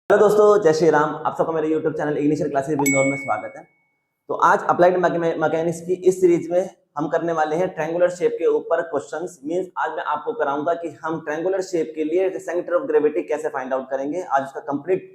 Hello दोस्तों, जय श्री राम। आप सबका मेरे यूट्यूब चैनल इग्निशियल क्लासेस बिंदौर में स्वागत है। तो आज अप्लाइड मैकेनिक्स की इस सीरीज में हम करने वाले हैं ट्रायंगुलर शेप के ऊपर क्वेश्चंस। मींस आज मैं आपको कराऊंगा कि हम ट्रायंगुलर शेप के लिए सेंटर ऑफ ग्रेविटी कैसे फाइंड आउट करेंगे। आज उसका कंप्लीट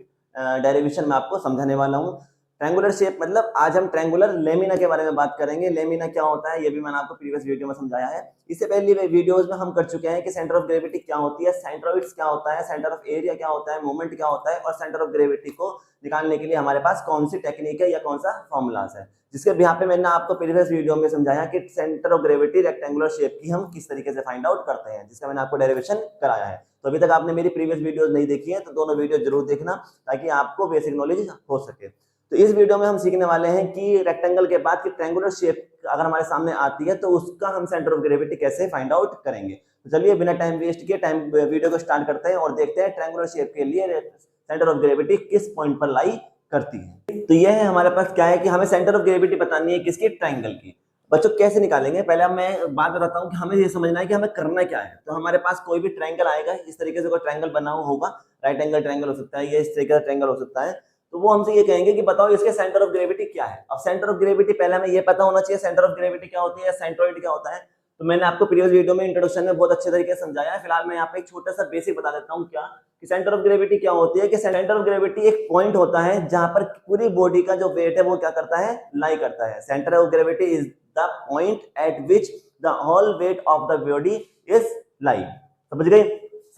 डेरिवेशन मैं आपको समझाने वाला हूँ। ट्रायंगुलर शेप मतलब आज हम ट्रायंगुलर लेमिना के बारे में बात करेंगे। लेमिना क्या होता है ये भी मैंने आपको प्रीवियस वीडियो में समझाया है। इससे पहले वीडियोस में हम कर चुके हैं कि सेंटर ऑफ ग्रेविटी क्या होती है, सेंट्रोइड्स क्या होता है, सेंटर ऑफ एरिया क्या होता है, मोमेंट क्या होता है और सेंटर ऑफ ग्रेविटी को निकालने के लिए हमारे पास कौन सी टेक्निक है या कौन सा फॉर्मूलाज है। जिसके यहाँ पे मैंने आपको प्रीवियस वीडियो में समझाया कि centre of gravity rectangular shape की हम किस तरीके से फाइंड आउट करते हैं, जिसका मैंने आपको डेरिवेशन कराया है। तो अभी तक आपने मेरी प्रीवियस वीडियोस नहीं देखी है तो दोनों वीडियो जरूर देखना ताकि आपको बेसिक नॉलेज हो सके। तो इस वीडियो में हम सीखने वाले हैं कि रेक्टेंगल के बाद कि ट्रायंगुलर शेप अगर हमारे सामने आती है तो उसका हम सेंटर ऑफ ग्रेविटी कैसे फाइंड आउट करेंगे। तो चलिए बिना टाइम वेस्ट किए वीडियो को स्टार्ट करते हैं और देखते हैं ट्रायंगुलर शेप के लिए सेंटर ऑफ ग्रेविटी किस पॉइंट पर लाई करती है। तो यह है हमारे पास क्या है कि हमें सेंटर ऑफ ग्रेविटी बतानी है किसकी, ट्रायंगल की। बच्चों कैसे निकालेंगे, पहले मैं बात बताता हूँ कि हमें ये समझना है कि हमें करना क्या है। तो हमारे पास कोई भी ट्रायंगल आएगा, इस तरीके से कोई ट्रायंगल बना हुआ होगा, राइट एंगल ट्रायंगल हो सकता है, ये इस तरीके का ट्रायंगल हो सकता है। तो वो हमसे ये कहेंगे कि बताओ इसके सेंटर ऑफ ग्रेविटी क्या है। अब सेंटर ऑफ ग्रेविटी पहले हमें ये पता होना चाहिए सेंटर ऑफ ग्रेविटी क्या होती है, सेंट्रोइड क्या होता है। तो मैंने आपको प्रीवियस वीडियो में इंट्रोडक्शन में बहुत अच्छे तरीके से समझाया है। फिलहाल मैं यहाँ पे एक छोटा सा बेसिक बता देता हूँ क्या कि सेंटर ऑफ ग्रेविटी क्या होती है। कि सेंटर ऑफ ग्रेविटी एक पॉइंट होता है जहां पर पूरी बॉडी का जो वेट है वो क्या करता है, लाई करता है। Centre of gravity is the point at which the whole weight of the body is lie. समझ गए।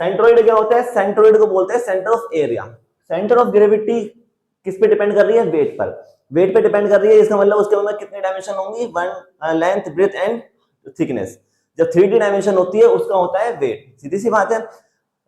सेंट्रोइड क्या होता है, सेंट्रोइड को बोलते हैं centre of area. Centre of gravity किस पे डिपेंड कर रही है, वेट पर। वेट पे डिपेंड कर रही है, इसका मतलब उसके अंदर कितने डायमेंशन होंगी, one length breadth and thickness. जब 3D डायमेंशन होती है उसका होता है वेट, सीधी सी बात है।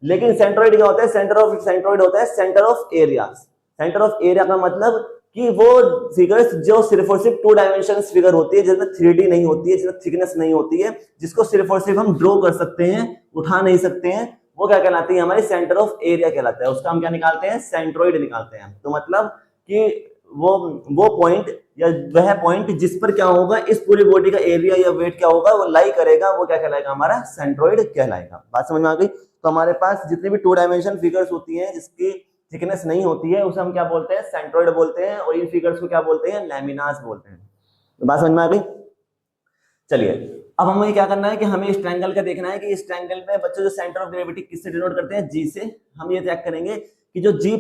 लेकिन सेंट्रोइड क्या होता है, सेंट्रोइड होता है centre of area. Centre of area का मतलब कि वो फिगर्स जो सिर्फ और सिर्फ 2 डायमेंशन फिगर होती है, जिसमें 3D नहीं होती है, जिसमें थिकनेस नहीं होती है, जिसको सिर्फ और सिर्फ हम ड्रॉ कर सकते हैं, उठा नहीं सकते हैं, वो क्या कहलाती है, हमारी सेंटर ऑफ एरिया कहलाता है। उसका हम क्या निकालते हैं, सेंट्रोइड निकालते हैं। तो मतलब कि वो पॉइंट या वह पॉइंट जिस पर क्या होगा, इस पूरी बॉडी का एरिया या वेट क्या होगा वो लाई करेगा, वो क्या कहलाएगा, हमारा सेंट्रोइड कहलाएगा। बात समझ में आ गई। तो हमारे पास जितनी भी 2 डायमेंशन फिगर्स होती हैं जिसकी थिकनेस नहीं होती है उसे हम क्या बोलते हैं, सेंट्रोइड बोलते हैं। और इन फिगर्स को क्या बोलते हैं, लैमिनास बोलते हैं। तो बात समझ में आ गई। चलिए अब हमें क्या करना है कि हमें इस ट्रायंगल का देखना है कि इस ट्रायंगल में बच्चों जो सेंटर ऑफ ग्रेविटी किससे डिनोट करते हैं, जी से। हम ये चेक करेंगे कि जो जी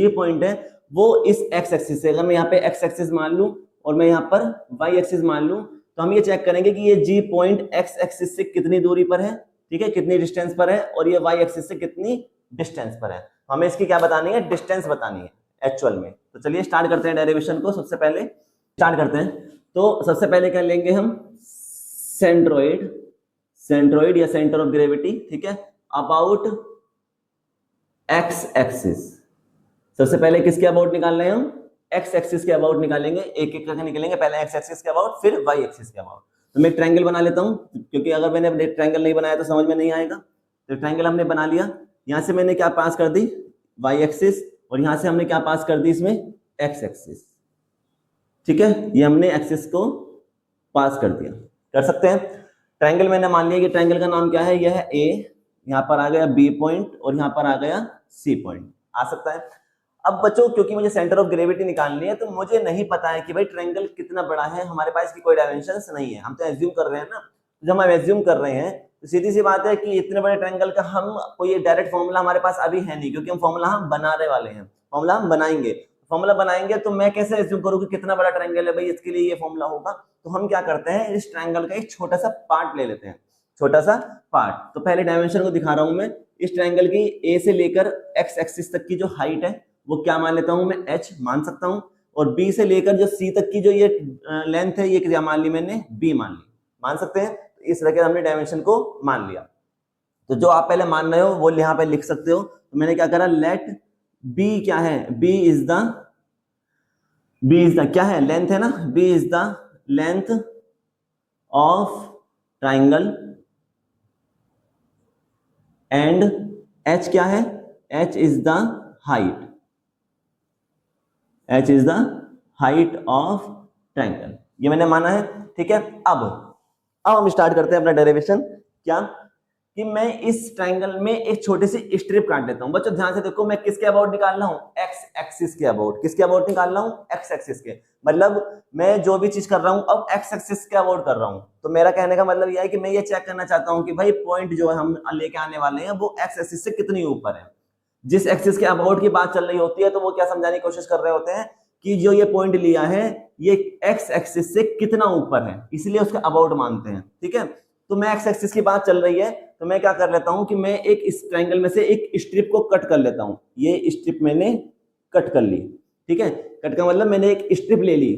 पॉइंट है वो इस एक्स एक्सिस से, अगर मैं यहाँ पे एक्स एक्सिस मान लूं और मैं यहाँ पर वाई एक्सिस मान लूं, तो हम ये चेक करेंगे कि ये जी पॉइंट एक्स एक्सिस से कितनी दूरी पर है, ठीक है, कितनी डिस्टेंस पर है, और ये वाई एक्सिस से कितनी डिस्टेंस पर है। हमें इसकी क्या बतानी है, डिस्टेंस बतानी है एक्चुअल में। तो चलिए स्टार्ट करते हैं डेरिवेशन को। सबसे पहले स्टार्ट करते हैं। तो सबसे पहले क्या लेंगे हम, सेंट्रोइड या सेंटर ऑफ ग्रेविटी, ठीक है, अबाउट एक्स एक्सिस। सबसे पहले किसके अबाउट निकाल रहे हैं हम, एक्स एक्सिस के अबाउट निकालेंगे। एक एक करके निकलेंगे, पहले एक्स एक्सिस के अबाउट फिर वाई एक्सिस के अबाउट। तो मैं ट्रायंगल बना लेता हूं, क्योंकि अगर मैंने ट्रायंगल नहीं बनाया तो समझ में नहीं आएगा। तो ट्रायंगल हमने बना लिया। यहां से मैंने क्या पास कर दी, वाई एक्सिस, और यहां से हमने क्या पास कर दी, इसमें एक्स एक्सिस, ठीक है। ये हमने एक्सिस को पास कर दिया। कर सकते हैं। ट्रायंगल मैंने मान लिया कि ट्रायंगल का नाम क्या है, यह है ए, यहाँ पर आ गया बी पॉइंट और यहाँ पर आ गया सी पॉइंट, आ सकता है। अब बच्चों क्योंकि मुझे सेंटर ऑफ ग्रेविटी निकालनी है तो मुझे नहीं पता है कि भाई ट्रायंगल कितना बड़ा है, हमारे पास इसकी कोई डायमेंशंस नहीं है, हम तो एज्यूम कर रहे हैं ना। जब हम एज्यूम कर रहे हैं तो सीधी सी बात है कि इतने बड़े ट्रायंगल का हम कोई डायरेक्ट फॉर्मूला हमारे पास अभी है नहीं, क्योंकि हम फॉर्मूला हम बनाने वाले हैं, फॉर्मूला हम बनाएंगे। फॉर्मूला बनाएंगे तो मैं कैसे एज्यूम करूं कि कितना बड़ा ट्रायंगल है, भाई इसके लिए ये फॉर्मूला होगा। तो हम क्या करते हैं, इस ट्रायंगल का एक छोटा सा पार्ट ले लेते हैं, छोटा सा पार्ट। तो पहले डायमेंशन को दिखा रहा हूं मैं। इस ट्रायंगल की ए से लेकर एक्स एक्सिस तक की जो हाइट है वो क्या मान लेता हूं मैं, h मान सकता हूं। और b से लेकर जो c तक की जो ये लेंथ है ये क्या मान ली मैंने, b मान ली, मान सकते हैं। इस तरह के हमने डायमेंशन को मान लिया। तो जो आप पहले मान रहे हो वो यहाँ पे लिख सकते हो। तो मैंने क्या करा, लेट b क्या है, b इज द क्या है, लेंथ है ना, b is the length of triangle and h क्या है, h is the height, h is the height of triangle. ये मैंने माना है, ठीक है। अब हम स्टार्ट करते हैं अपना डेरिवेशन। क्या कि मैं इस ट्रायंगल में एक छोटी सी स्ट्रिप काट लेता हूं। बच्चों ध्यान से देखो, मैं किसके अबाउट निकाल रहा हूं, एक्स एक्सिस के अबाउट। किसके अबाउट निकाल रहा हूं, एक्स एक्सिस के। मतलब मैं जो भी चीज कर रहा हूं अब एक्स एक्सिस के अबाउट कर रहा हूं। तो मेरा कहने का मतलब यह है कि मैं ये चेक करना चाहता हूं कि भाई पॉइंट जो है हम लेके आने वाले हैं वो एक्स एक्सिस से कितनी ऊपर है। जिस एक्सिस के अबाउट की बात चल रही होती है तो वो क्या समझाने की कोशिश कर रहे होते हैं कि जो ये पॉइंट लिया है ये एक्स एक्सिस से कितना ऊपर है, इसलिए उसका अबाउट मानते हैं। ठीक है, तो मैं एक्स एक्सिस की बात चल रही है तो मैं क्या कर लेता हूं कि मैं एक इस ट्रायंगल में से एक स्ट्रिप को कट कर लेता हूं। ये स्ट्रिप मैंने कट कर ली। ठीक है, कट का मतलब मैंने एक स्ट्रिप ले ली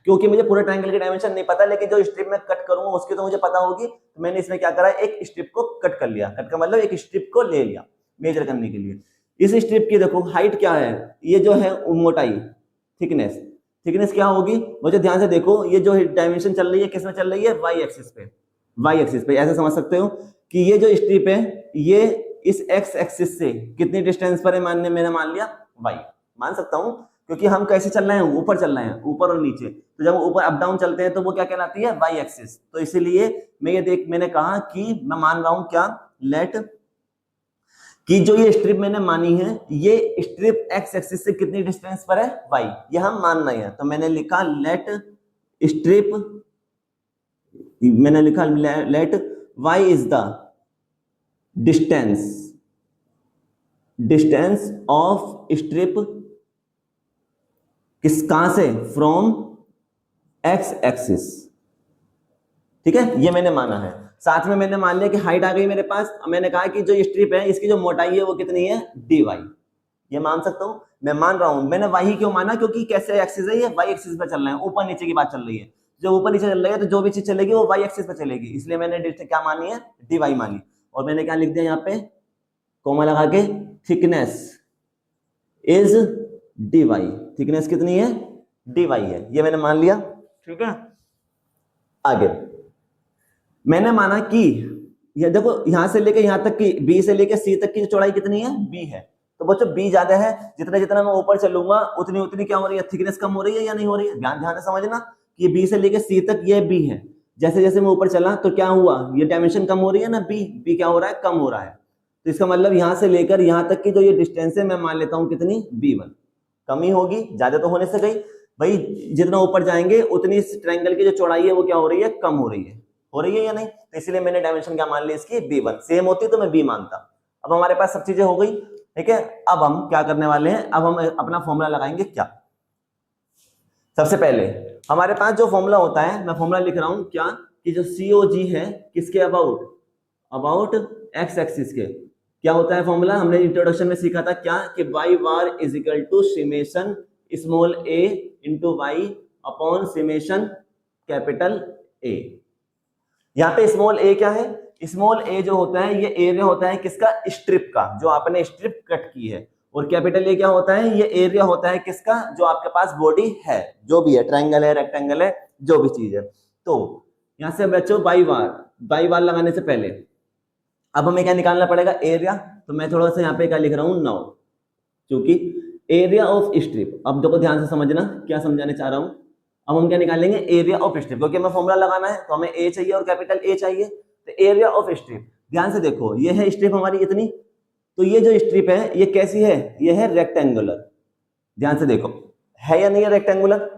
क्योंकि मुझे पूरे ट्रायंगल की डायमेंशन नहीं पता, लेकिन जो स्ट्रिप मैं कट करूंगा उसकी तो मुझे पता होगी। तो मैंने इसमें क्या करा, एक स्ट्रिप को कट कर लिया। कट का मतलब एक स्ट्रिप को ले लिया मेजर करने के लिए। इस स्ट्रिप की देखो हाइट क्या है, ये जो है मोटाई, थिकनेस। थिकनेस क्या होगी, मुझे ध्यान से देखो, ये जो डायमेंशन चल रही है किस में चल रही है, वाई एक्सिस पे। वाई एक्सिस पे ऐसे समझ सकते हो कि ये जो स्ट्रिप है ये इस एक्स एक्सिस से कितनी डिस्टेंस पर है, मैंने मान लिया वाई। मान सकता हूं क्योंकि हम कैसे चल रहे हैं, ऊपर चल रहे हैं, ऊपर और नीचे। तो जब ऊपर अप डाउन चलते हैं तो वो क्या कहलाती है, वाई एक्सिस। तो इसीलिए मैंने कहा कि मैं मान रहा हूं क्या, लेट कि जो ये स्ट्रिप मैंने मानी है ये स्ट्रिप एक्स एक्सिस से कितनी डिस्टेंस पर है, वाई। ये हम मान रहे हैं। तो मैंने लिखा लेट स्ट्रिप, मैंने लिखा let y is the distance of strip कहां से, फ्रॉम एक्स एक्सिस। ठीक है, ये मैंने माना है। साथ में मैंने मान लिया कि हाइट आ गई मेरे पास। मैंने कहा कि जो स्ट्रिप है इसकी जो मोटाई है वो कितनी है, dy। ये मान सकता हूं, मैं मान रहा हूं। मैंने y क्यों माना, क्योंकि कैसे एक्सिस है, ये y एक्सिस पे चल रहे हैं, ऊपर नीचे की बात चल रही है। जो ऊपर नीचे चल रही है तो जो भी चीज चलेगी वो y एक्सिस पे चलेगी, इसलिए मैंने क्या मानी है, dy मानी। और मैंने क्या लिख दिया यहाँ पे, कोमा लगा के, थिकनेस इज dy। थिकनेस कितनी है, dy है, ये मैंने मान लिया। ठीक है, आगे मैंने माना कि ये देखो यहां से लेके यहां तक की, b से लेके c तक की चौड़ाई कितनी है, b है। तो बच्चों b ज्यादा है, जितना जितना मैं ऊपर चलूंगा उतनी उतनी क्या हो रही है, थिकनेस कम हो रही है या नहीं हो रही है। ध्यान से समझना कि b से लेके c तक ये b है। जैसे जैसे मैं ऊपर चला तो क्या हुआ, ये डायमेंशन कम हो रही है ना, b क्या हो रहा है, कम हो रहा है। तो इसका मतलब यहां से लेकर यहां तक की जो ये डिस्टेंस है मैं मान लेता हूं कितनी, b1। कमी होगी, ज्यादा तो होने से गई भाई, जितना ऊपर जाएंगे उतनी इस ट्रायंगल की जो चौड़ाई है वो क्या हो रही है, कम हो रही है या नहीं। तो इसलिए मैंने डायमेंशन क्या मान ली इसकी, b1। सेम होती तो मैं b मानता। अब हमारे पास सब चीजें हो गई। ठीक है, अब हम क्या करने वाले हैं, अब हम अपना फॉर्मूला लगाएंगे। क्या, सबसे पहले हमारे पास जो फॉर्मूला होता है, मैं फॉर्मूला लिख रहा हूं क्या, कि जो COG है किसके अबाउट एक्स एक्सिस के। क्या होता है फॉर्मूला, हमने इंट्रोडक्शन में सीखा था क्या, कि y bar is equal to summation small a into y upon summation capital A। यहाँ पे स्मॉल a क्या है, स्मॉल a जो होता है ये एरिया होता है किसका, स्ट्रिप का, जो आपने स्ट्रिप कट की है। और कैपिटल A क्या होता है, ये एरिया होता है किसका, जो आपके पास बॉडी है, जो भी है, ट्रायंगल है, रेक्टेंगल है, जो भी चीज है। तो यहां से बच्चों बाई बार लगाने से पहले अब हमें क्या निकालना पड़ेगा, एरिया। तो मैं थोड़ा सा यहाँ पे क्या लिख रहा हूं, नाउ, क्योंकि एरिया ऑफ स्ट्रिप। अब देखो ध्यान से समझना क्या समझाने चाह रहा हूं। अब हम क्या निकालेंगे, एरिया ऑफ स्ट्रिप, क्योंकि हमें फॉर्मूला लगाना है तो हमें ए चाहिए और कैपिटल ए चाहिए। तो एरिया ऑफ स्ट्रिप, ध्यान से देखो, ये है स्ट्रिप हमारी इतनी। तो ये जो स्ट्रिप है ये कैसी है, ये है रेक्टेंगुलर। ध्यान से देखो, है या नहीं है रेक्टेंगुलर,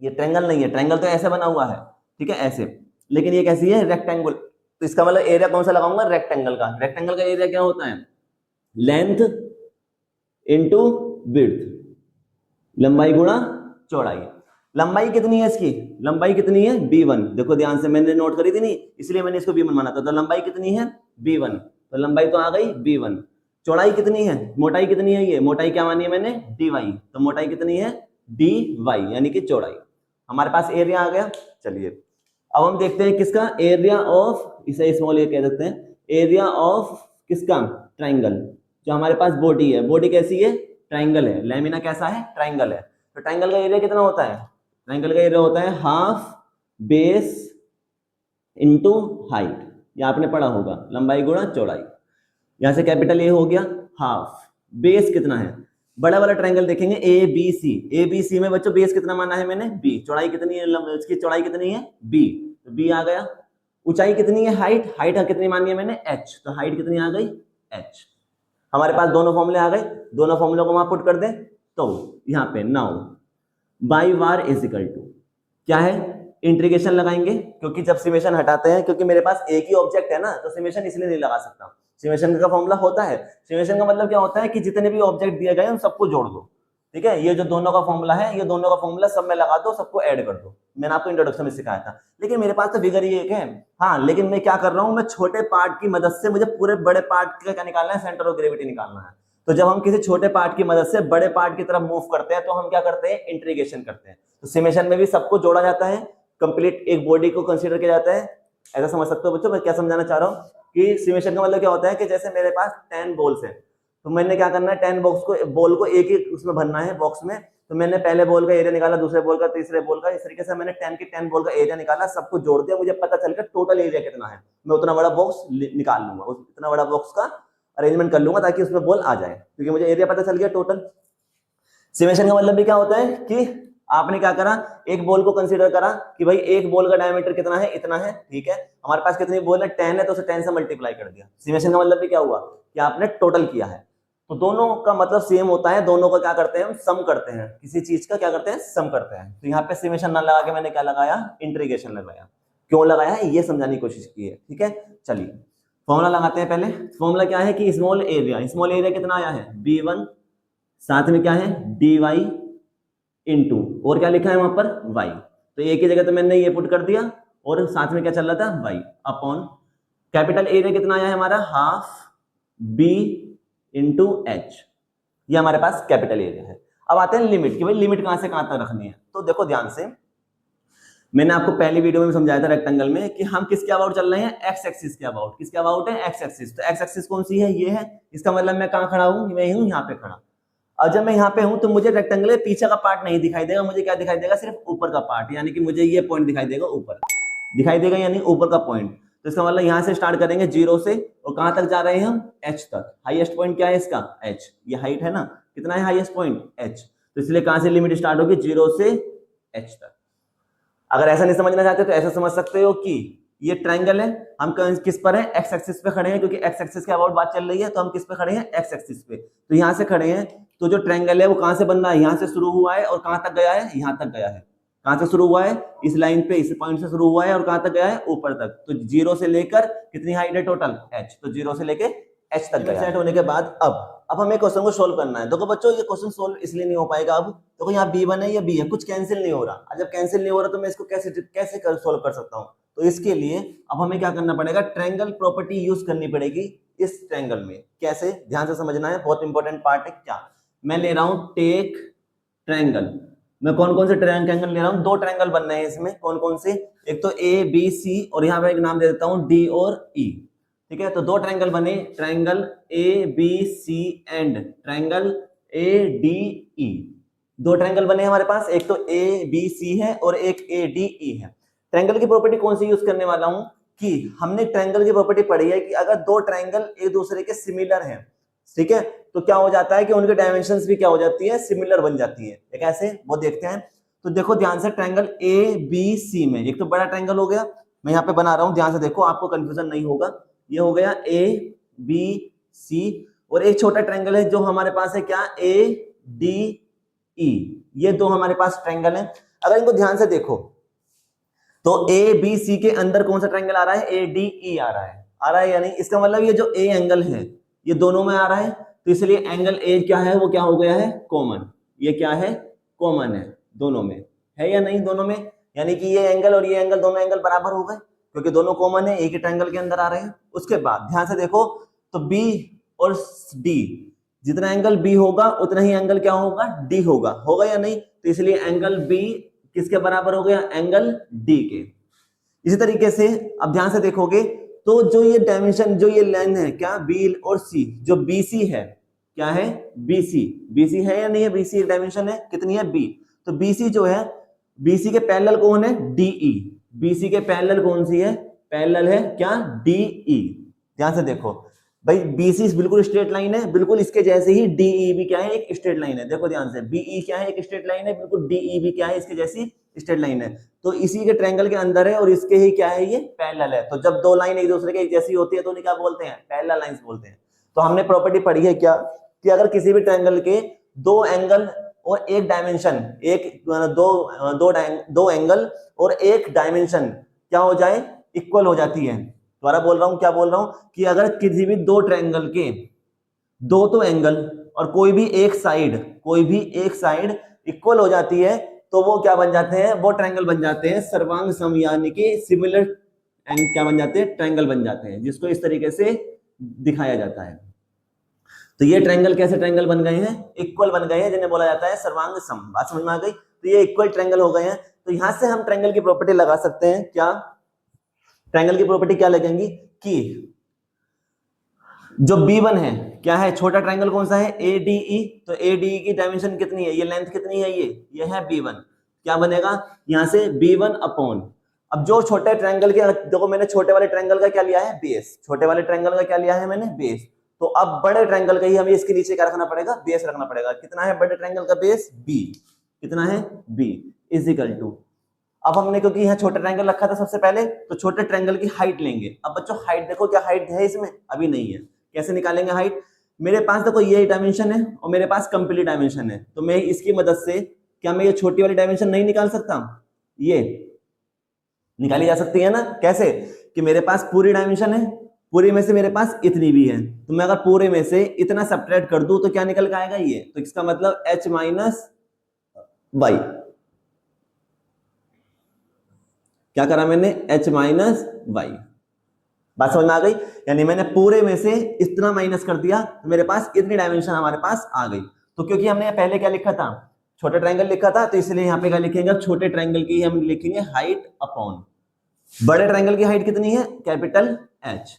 ये ट्रायंगल नहीं है, ट्रायंगल तो ऐसे बना हुआ है, ठीक है, ऐसे, लेकिन ये कैसी है, रेक्टेंगुलर। तो इसका मतलब एरिया कौन सा लगाऊंगा, रेक्टेंगल का। रेक्टेंगल का एरिया क्या होता है, लेंथ इंटू विड्थ, लंबाई गुणा चौड़ाई। लंबाई कितनी है इसकी, लंबाई कितनी है, b1। देखो ध्यान से, मैंने नोट करी थी नहीं, इसलिए मैंने इसको b1 माना था। तो लंबाई कितनी है, b1। तो लंबाई तो आ गई b1। चौड़ाई कितनी है, मोटाई कितनी है, ये मोटाई क्या मानी है मैंने, dy। तो मोटाई कितनी है, dy, यानी कि चौड़ाई। हमारे पास एरिया आ गया। चलिए अब हम देखते हैं किसका, एरिया ऑफ, इसे स्मॉल ए कह सकते हैं, एरिया ऑफ किसका, ट्रायंगल। जो हमारे पास बॉडी है, बॉडी कैसी है, ट्रायंगल है, लेमिना कैसा है, ट्रायंगल है। तो ट्रायंगल का एरिया कितना होता है, ट्रायंगल का एरिया होता है हाफ बेस इंटू हाइट। ये आपने पढ़ा होगा, लंबाई गुणा चौड़ाई। यहां से कैपिटल ए हो गया, हाफ, बेस कितना है, बड़ा वाला ट्रायंगल देखेंगे ABC में बच्चों बेस कितना माना है मैंने, b। चौड़ाई कितनी है, इसकी चौड़ाई कितनी है, b। तो b आ गया। ऊंचाई कितनी है, हाइट, हाइट कितनी मानी है मैंने, h, तो हाइट कितनी आ गई, h। हमारे पास दोनों फॉर्मूले आ गए, दोनों फॉर्मूलों को वहां पुट कर दें तो यहाँ पे now y bar is equal to क्या है, इंटीग्रेशन लगाएंगे, क्योंकि जब सिमेशन हटाते हैं, क्योंकि मेरे पास एक ही ऑब्जेक्ट है ना, तो सिमेशन इसलिए नहीं लगा सकता। सिमेशन का फॉर्मूला होता है, सिमेशन का मतलब क्या होता है कि जितने भी ऑब्जेक्ट दिए गए उन सबको जोड़ दो, ठीक है। ये जो दोनों का फॉर्मूला है, ये दोनों का फॉर्मूला सब में लगा दो, सबको ऐड कर दो, मैंने आपको इंट्रोडक्शन में सिखाया था। लेकिन मेरे पास तो फिगर ही एक है, हाँ, लेकिन मैं क्या कर रहा हूं, मैं छोटे पार्ट की मदद से मुझे पूरे बड़े पार्ट का क्या निकालना है, सेंटर ऑफ ग्रेविटी निकालना है। तो जब हम किसी छोटे पार्ट की मदद से बड़े पार्ट की तरफ मूव करते हैं तो हम क्या करते हैं, इंटीग्रेशन करते हैं। तो सिमेशन में भी सबको जोड़ा जाता है, कंप्लीट एक बॉडी को कंसीडर किया जाता है। ऐसा समझ सकते हो बच्चों, मैं क्या समझाना चाह रहा हूँ कि सिमेशन का मतलब क्या होता है कि जैसे मेरे पास 10 बॉल्स हैं, तो मैंने क्या करना है, 10 बॉल को एक ही उसमें भरना है बॉक्स में। तो मैंने पहले बॉल का एरिया निकाला, दूसरे बॉल का, तीसरे बॉल का, इस तरीके से मैंने 10 की 10 बॉल का एरिया निकाला, सबको जोड़ दिया, मुझे पता चल गया टोटल एरिया कितना है। मैं उतना बड़ा बॉक्स निकाल लूंगा, उतना बड़ा बॉक्स का अरेंजमेंट कर लूंगा ताकि उसमें बॉल आ जाए, क्योंकि मुझे एरिया पता चल गया टोटल। सिमेशन का मतलब भी क्या होता है कि आपने क्या करा, एक बॉल को कंसीडर करा कि भाई एक बॉल का डायमीटर कितना है, इतना है, ठीक है। हमारे पास कितनी बॉल है, 10 है, तो उसे 10 से मल्टीप्लाई कर दिया। सिमेशन का मतलब भी क्या हुआ कि आपने टोटल किया है। तो दोनों का मतलब सेम होता है, दोनों का क्या करते हैं हम, सम करते हैं, किसी चीज का क्या करते हैं, सम करते हैं। तो यहाँ पे सिमेशन ना लगा के मैंने क्या लगाया, इंटीग्रेशन लगाया। क्यों लगाया है ये समझाने की कोशिश की है, ठीक है। चलिए फॉर्मूला लगाते हैं। पहले फॉर्मूला क्या है कि स्मॉल एरिया कितना आया है, b1, साथ में क्या है, dy इंटू, और क्या लिखा है वहां पर, y। तो एक ही जगह तो मैंने ये पुट कर दिया, और साथ में क्या चल रहा था, y अपॉन कैपिटल एरिया कितना आया है हमारा, हाफ b इंटू h। ये हमारे पास कैपिटल एरिया है। अब आते हैं लिमिट की, भाई लिमिट कहां से कहां तक रखनी है। तो देखो ध्यान से, मैंने आपको पहली वीडियो में समझाया था रेक्टेंगल में कि हम किसके अबाउट चल रहे हैं, एक्स एक्सिस के अबाउट। किसके अबाउट है, एक्स एक्सिस। तो एक्स एक्सिस कौन सी है, ये है। इसका मतलब मैं कहां खड़ा हूं, मैं हूं यहाँ पे खड़ा। और जब मैं यहाँ पे हूं तो मुझे रेक्टेंगल पीछे का पार्ट नहीं दिखाई देगा, मुझे क्या दिखाई देगा, सिर्फ ऊपर का पार्ट, यानी कि मुझे ये पॉइंट दिखाई देगा, ऊपर दिखाई देगा, यानी ऊपर का पॉइंट। तो इसका मतलब यहाँ से स्टार्ट करेंगे 0 से, और कहां तक जा रहे हैं हम, h तक। हाईएस्ट पॉइंट क्या है इसका, h, ये हाइट है ना, कितना है हाईएस्ट पॉइंट, h। तो इसलिए कहां से लिमिट स्टार्ट होगी, 0 से h तक। अगर ऐसा नहीं समझना चाहते तो ऐसा समझ सकते हो कि ये ट्रायंगल है, हम किस पर है, एक्स एक्सिस पे खड़े हैं, क्योंकि एक्स एक्सिस के अबाउट बात चल रही है, तो हम किस पे खड़े हैं, एक्स एक्सिस पे। तो यहां से खड़े हैं, तो जो ट्रायंगल है वो कहां से बन रहा है, यहां से शुरू हुआ है और कहां तक गया है, यहां तक गया है। कहां से शुरू हुआ है, इस लाइन पे, इस पॉइंट से शुरू हुआ है, और कहां तक गया है, ऊपर तक। तो 0 से लेकर कितनी हाइट है टोटल, h, तो 0 से लेकर h तक गया। सेट होने के बाद अब हमें क्वेश्चन को सोल्व करना है। देखो बच्चों, ये क्वेश्चन सोल्व इसलिए नहीं हो पाएगा, अब देखो यहाँ b1 है, ये b है, कुछ कैंसिल नहीं हो रहा। जब कैंसिल नहीं हो रहा तो मैं इसको कैसे सोल्व कर सकता हूँ। तो इसके लिए अब हमें क्या करना पड़ेगा, ट्रायंगल प्रॉपर्टी यूज करनी पड़ेगी इस ट्रायंगल में। कैसे, ध्यान से समझना है, बहुत इंपॉर्टेंट पार्ट है। क्या मैं ले रहा हूं, टेक ट्रायंगल। मैं कौन कौन से ट्रायंगल ले रहा हूं, 2 ट्रायंगल बनने हैं इसमें। कौन कौन से, एक तो ए बी सी, और यहाँ पे एक नाम दे देता हूं डी और ई, ठीक है। तो 2 ट्रायंगल बने, triangle A B C and triangle A D E. 2 triangle बने हमारे पास, एक तो ए बी सी है और एक ए डी ई है। ट्रायंगल की प्रॉपर्टी कौन सी यूज करने वाला हूं कि हमने ट्रायंगल की प्रॉपर्टी पढ़ी है कि अगर 2 ट्रायंगल एक दूसरे के सिमिलर हैं, ठीक है, तो क्या हो जाता है कि उनके डायमेंशंस भी क्या हो जाती है, सिमिलर बन जाती है। कैसे, वो देखते हैं। तो देखो ध्यान से, ट्रायंगल ए बी सी में एक तो बड़ा ट्रायंगल हो गया, मैं यहाँ पे बना रहा हूँ, ध्यान से देखो, आपको कंफ्यूजन नहीं होगा। ये हो गया ए बी सी, और एक छोटा ट्रायंगल है जो हमारे पास है, क्या, ए डी ई। ये 2 हमारे पास ट्रायंगल है। अगर इनको ध्यान से देखो तो ए बी सी के अंदर कौन सा ट्रायंगल आ रहा है, ए डी ई आ रहा है या नहीं। इसका मतलब ये जो ए एंगल है ये दोनों में आ रहा है, तो इसलिए एंगल ए क्या है, वो क्या हो गया है, कॉमन। ये क्या है, कॉमन है, दोनों में है या नहीं, दोनों में, यानी कि ये एंगल और ये एंगल, दोनों एंगल बराबर हो गए, क्योंकि दोनों कॉमन है, एक ही ट्रायंगल के अंदर आ रहे हैं। उसके बाद ध्यान से देखो, तो बी और डी, जितना एंगल बी होगा उतना ही एंगल क्या होगा, डी होगा या नहीं। तो इसलिए एंगल बी किसके बराबर हो गया, एंगल डी के। इसी तरीके से अब ध्यान से देखोगे तो जो ये डायमेंशन, जो ये लाइन है, क्या, बी और सी, जो बीसी है, क्या है, बीसी है या नहीं है, बीसी डायमेंशन है, कितनी है, बी। तो बीसी जो है, बीसी के पैरेलल कौन है, डीई। बीसी के पैरेलल कौन सी है, पैरेलल है क्या, डीई। ध्यान से देखो, भाई बीसी बिल्कुल स्ट्रेट लाइन है, बिल्कुल इसके जैसे ही डीई क्या है, एक स्ट्रेट लाइन है। देखो ध्यान से, बीई क्या है, एक स्ट्रेट लाइन है, बिल्कुल डीई क्या है, इसके जैसी स्ट्रेट लाइन है। तो इसी के ट्रायंगल के अंदर है और इसके ही क्या है, ये पैरेलल है। तो जब दो लाइन एक दूसरे के जैसी होती है तो उन्हें क्या बोलते हैं, पैरेलल लाइंस बोलते हैं। तो हमने प्रॉपर्टी पढ़ी है क्या, कि अगर किसी भी ट्रायंगल के दो एंगल और एक डायमेंशन, दो एंगल और एक डायमेंशन क्या हो जाए, इक्वल हो जाती है। दोबारा बोल रहा हूं, क्या बोल रहा हूं, कि अगर किसी भी दो ट्रायंगल के दो तो एंगल और कोई भी एक साइड इक्वल हो जाती है तो वो क्या बन जाते हैं, वो ट्रायंगल बन जाते हैं सर्वांग सम, यानी कि सिमिलर क्या बन जाते हैं, ट्रायंगल बन जाते हैं, जिसको इस तरीके से दिखाया जाता है। तो ये ट्रायंगल कैसे ट्रायंगल बन गए हैं, इक्वल बन गए हैं, जिन्हें बोला जाता है सर्वांग सम। बात समझ में आ गई। तो ये इक्वल ट्रायंगल हो गए हैं। तो यहां से हम ट्रायंगल की प्रॉपर्टी लगा सकते हैं, क्या ट्रायंगल की प्रॉपर्टी क्या लगेंगी, कि जो B1 है क्या है, छोटा ट्रायंगल कौन सा है, ADE। तो ADE की डायमेंशन कितनी है, ये लेंथ कितनी है, ये है B1। क्या बनेगा यहां से, B1 अपॉन, अब जो छोटे ट्रायंगल के, देखो मैंने छोटे वाले ट्रायंगल का क्या लिया है, बेस, छोटे वाले ट्रायंगल का क्या लिया है मैंने, बेस। तो अब बड़े ट्रायंगल का ही हमें इसके नीचे क्या रखना पड़ेगा, बेस रखना पड़ेगा। कितना है बड़े ट्रायंगल का बेस, B। कितना है, B इज इक्वल टू, अब हमने क्योंकि यहाँ छोटा ट्रायंगल रखा था सबसे पहले, तो छोटे ट्रायंगल की हाइट लेंगे। अब बच्चों हाइट देखो, क्या हाइट है इसमें, अभी नहीं है। कैसे निकालेंगे हाइट, मेरे पास देखो ये डायमेंशन है और मेरे पास कंप्लीट डायमेंशन है, तो मैं इसकी मदद से क्या मैं ये छोटी वाली डायमेंशन नहीं निकाल सकता, ये निकाली जा सकती है ना। कैसे, कि मेरे पास पूरी डायमेंशन है, पूरी में से मेरे पास इतनी भी है, तो मैं अगर पूरे में से इतना सब्ट्रैक्ट कर दूं तो क्या निकल के आएगा ये, तो इसका मतलब h माइनस वाई। क्या करा मैंने, h माइनस वाई। बात समझ में आ गई, यानी मैंने पूरे में से इतना माइनस कर दिया तो मेरे पास इतनी डायमेंशन हमारे पास आ गई। तो क्योंकि हमने पहले क्या लिखा था, छोटा ट्रायंगल लिखा था, तो इसलिए यहाँ पे क्या लिखेंगे, अब छोटे ट्रायंगल की हम लिखेंगे हाइट अपॉन बड़े ट्रायंगल की हाइट कितनी है, कैपिटल H।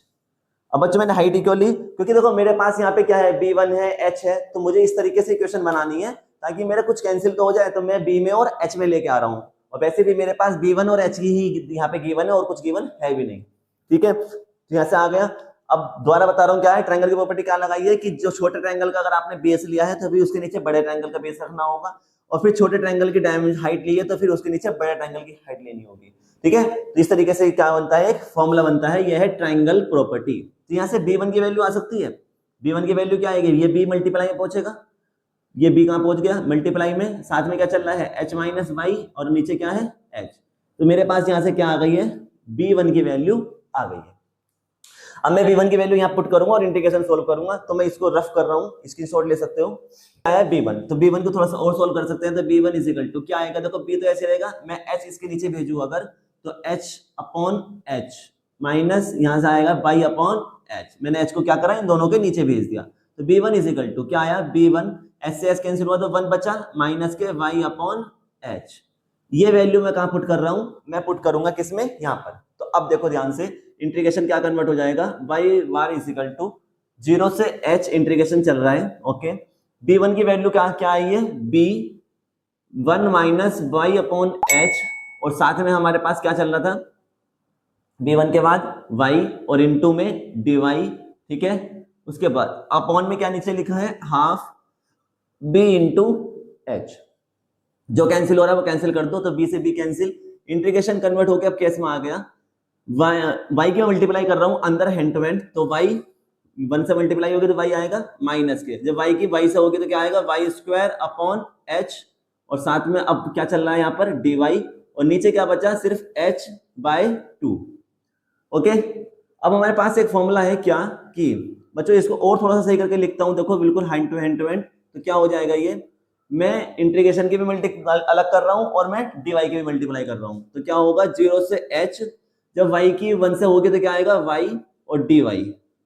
अब बच्चों मैंने हाइट इक्वल ली, क्योंकि देखो मेरे पास यहाँ पे क्या है, B1 है, H है, तो मुझे इस तरीके से इक्वेशन बनानी है ताकि मेरा कुछ कैंसिल तो हो जाए, तो मैं B में और H में लेके आ रहा हूँ। और वैसे भी मेरे पास B1 और H ही यहाँ पे गिवन है और कुछ गिवन है भी नहीं। ठीक है, तो यहाँ से आ गया। अब दोबारा बता रहा हूँ क्या है, ट्रायंगल की प्रॉपर्टी क्या लगाई है, कि जो छोटे ट्रायंगल का अगर आपने बेस लिया है तो अभी उसके नीचे बड़े ट्रायंगल का बेस रखना होगा, और फिर छोटे ट्रायंगल की डायमेंशन हाइट ली है तो फिर उसके नीचे बड़े ट्रायंगल की हाइट लेनी होगी। ठीक है, तो इस तरीके से क्या बनता है, एक फॉर्मूला बनता है, यह है ट्रायंगल प्रॉपर्टी। तो यहाँ से B1 की वैल्यू आ सकती है, B1 की वैल्यू क्या आएगी, ये B मल्टीप्लाई में पहुंचेगा, ये B कहां पहुंच गया, मल्टीप्लाई में, साथ में क्या चल रहा है, h माइनस वाई, और नीचे क्या है, h। तो मेरे पास यहां से क्या आ गई है, B1 की वैल्यू आ गई है। अब मैं B1 की वैल्यू यहाँ पुट करूंगा और इंटीग्रेशन सोल्व करूंगा, तो मैं इसको रफ कर रहा हूँ, स्क्रीनशॉट ले सकते हो। क्या है B1, तो B1 को थोड़ा सा और सोल्व कर सकते हैं। तो B1 इज इक्वल टू क्या आएगा, देखो B तो ऐसे रहेगा, मैं H इसके नीचे भेजू अगर, तो H अपॉन H माइनस यहाँ से आएगा y अपॉन H। मैंने H को क्या करा, इन दोनों के नीचे भेज दिया। तो B1 इज इक्वल टू क्या आया, B1 H से H कैंसिल हुआ तो 1 बचा, माइनस के y अपॉन H। ये वैल्यू मैं कहां पुट कर रहा हूं, मैं पुट करूंगा किसमें, यहां पर। तो अब देखो ध्यान से, इंटीग्रेशन क्या कन्वर्ट हो जाएगा, y bar is equal to 0 से h इंटीग्रेशन चल रहा है। ओके, B1 की वैल्यू क्या क्या आई है, B1 minus Y upon h, और साथ में हमारे पास क्या चल रहा था, B1 के बाद y और इनटू में dy। ठीक है, उसके बाद अपॉन में क्या नीचे लिखा है, हाफ b इंटू h। जो कैंसिल हो रहा है वो कैंसिल कर दो, तो b से b कैंसिल, इंटीग्रेशन कन्वर्ट होकर अब केस में आ गया, y की मल्टीप्लाई कर रहा हूं अंदर हैंड टू हैंड, तो y 1 से मल्टीप्लाई होगी तो y आएगा माइनस के, जब y की y से होगी तो क्या आएगा, y स्क्वायर अपॉन h, और साथ में अब क्या चल रहा है यहाँ पर dy, और नीचे क्या बचा, सिर्फ h बाय 2। ओके, अब हमारे पास एक फॉर्मूला है क्या, कि बच्चों इसको और थोड़ा सा सही करके लिखता हूं, देखो बिल्कुल हैंड टू हैंड, तो क्या हो जाएगा, ये मैं इंटीग्रेशन की भी मल्टीप्लाई अलग कर रहा हूं और मैं dy की भी मल्टीप्लाई कर रहा हूं, तो क्या होगा 0 से h, जब y की 1 से होगी तो क्या आएगा, y और dy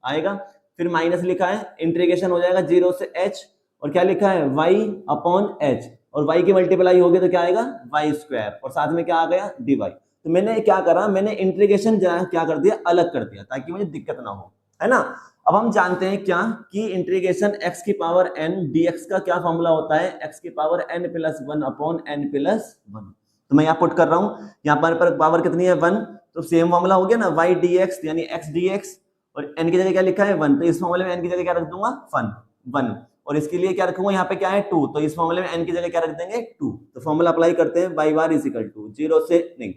आएगा, फिर माइनस लिखा है, इंटीग्रेशन हो जाएगा 0 से h, और क्या लिखा है, y अपॉन h, और y की मल्टीप्लाई होगी तो क्या आएगा, y स्क्वायर, और साथ में क्या आ गया, dy। तो मैंने क्या करा, मैंने इंटीग्रेशन क्या कर दिया, अलग कर दिया, ताकि मुझे दिक्कत ना हो, है ना। अब हम जानते हैं क्या, कि इंटीग्रेशन x की पावर n dx का क्या फॉर्मूला होता है, x की power n plus 1 upon n plus 1। तो मैं यहाँ पुट कर रहा हूँ, यहाँ पर पावर कितनी है, 1, तो सेम फॉर्मूला हो गया ना, y dx यानी x dx, और n की जगह क्या लिखा है 1, तो इस फॉर्मूले में n की जगह क्या रख दूंगा 1, और इसके लिए क्या रखूंगा यहाँ पे क्या है 2, तो इस फॉर्मूले में n की जगह क्या रख देंगे 2। तो फॉर्मूला अप्लाई करते हैं, y bar is equal to 0 से नहीं,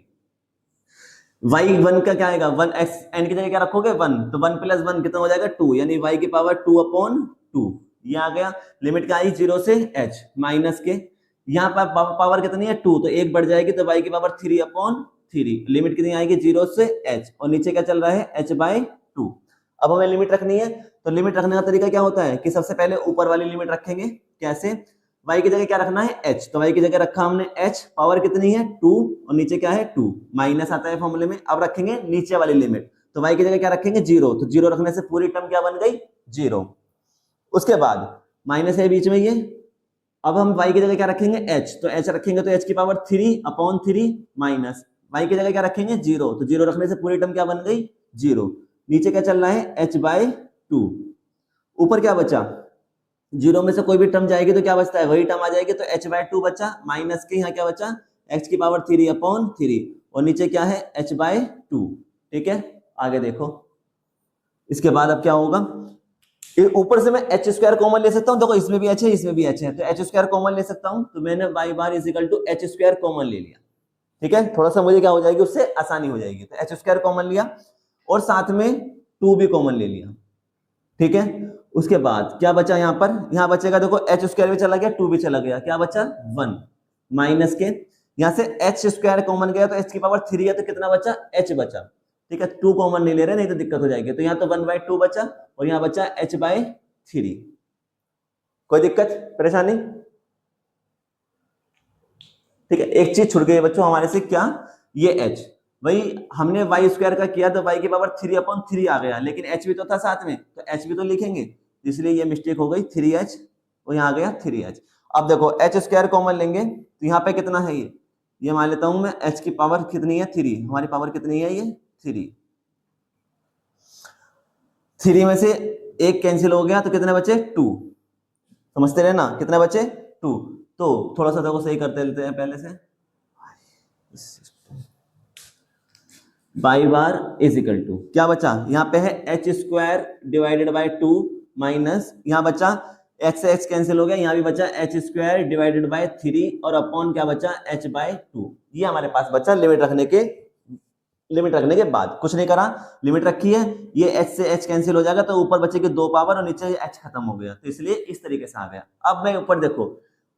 y1 का क्या आएगा 1 x, n की जगह क्या रखोगे 1, तो 1 प्लस 1 कितना हो जाएगा 2, यानी y की पावर 2/2, ये आ गया। लिमिट क्या आई 0 से h माइनस के, यहाँ पर पावर कितनी है 2, तो 1 बढ़ जाएगी, तो y की पावर 3/3, लिमिट कितनी आएगी 0 से h, और नीचे क्या चल रहा है h/2। अब हमें लिमिट रखनी है, तो लिमिट रखने का तरीका क्या होता है कि सबसे पहले ऊपर वाली लिमिट रखेंगे, कैसे, y की जगह क्या रखना है h, तो y की जगह रखा हमने h, पावर कितनी है 2, और नीचे क्या है 2, माइनस आता है फॉर्मूले में। अब रखेंगे नीचे वाली लिमिट, तो y की जगह क्या रखेंगे 0, तो 0 रखने से पूरी टर्म क्या बन गई 0। उसके बाद माइनस है बीच में ये, अब हम y की जगह क्या रखेंगे h, तो h रखेंगे तो h की पावर 3/3 माइनस y की जगह क्या रखेंगे 0, तो 0 रखने से पूरी टर्म क्या बन गई 0। नीचे क्या चल रहा है h/2, ऊपर क्या बचा 0 में से कोई भी टर्म जाएगी तो क्या बचता है वही टर्म आ जाएगी, तो h/2 बचा, माइनस के यहाँ क्या बचा x की पावर 3/3, और नीचे क्या है h/2। ठीक है, आगे देखो, इसके बाद अब क्या होगा, ऊपर से मैं h स्क्वायर कॉमन ले सकता हूँ, देखो इसमें भी h है इसमें भी h है, तो h स्क्वायर कॉमन ले सकता हूँ, तो मैंने y bar is equal to h square common ले लिया। ठीक है, थोड़ा सा मुझे क्या हो जाएगी उससे आसानी हो जाएगी, तो h स्क्वायर कॉमन लिया और साथ में 2 भी कॉमन ले लिया। ठीक है, उसके बाद क्या बचा यहाँ पर, यहाँ बचेगा देखो h स्क्वायर भी चला गया 2 भी चला गया, क्या बचा 1, माइनस के यहाँ से h स्क्वायर कॉमन गया तो h की पावर 3 है, तो कितना बचा h बचा। ठीक है, 2 कॉमन नहीं ले रहे, नहीं तो दिक्कत हो जाएगी, तो यहाँ तो 1/2 बचा और यहाँ बचा h/3। कोई दिक्कत परेशानी? ठीक है, एक चीज छूट गई बच्चों हमारे से, क्या, ये h, वही हमने y स्क्वायर का किया तो y की पावर 3/3 आ गया, लेकिन h भी तो था साथ में, तो h भी तो लिखेंगे, इसलिए ये मिस्टेक हो गई 3h, और यहाँ आ गया 3h। अब देखो h स्क्वायर कॉमन लेंगे तो यहाँ पे कितना है, ये मान लेता हूं मैं, h की पावर कितनी है 3, हमारी पावर कितनी है ये 3 में से एक कैंसिल हो गया तो कितने बचे 2, समझते रहे ना, कितने बचे 2। तो थोड़ा सा देखो सही करते लेते हैं पहले से, y bar is equal to क्या बचा, यहाँ पे है h square divided by 2 minus, यहाँ बचा h से h कैंसिल हो गया, यहाँ भी बचा h स्क्वायर डिवाइडेड बाय 3 और अपॉन क्या बचा h/2, ये हमारे पास बचा लिमिट रखने के बाद। कुछ नहीं करा, लिमिट रखी है, ये h से h कैंसिल हो जाएगा तो ऊपर बचेगी 2 पावर और नीचे h खत्म हो गया, तो इसलिए इस तरीके से आ गया। अब मैं ऊपर देखो,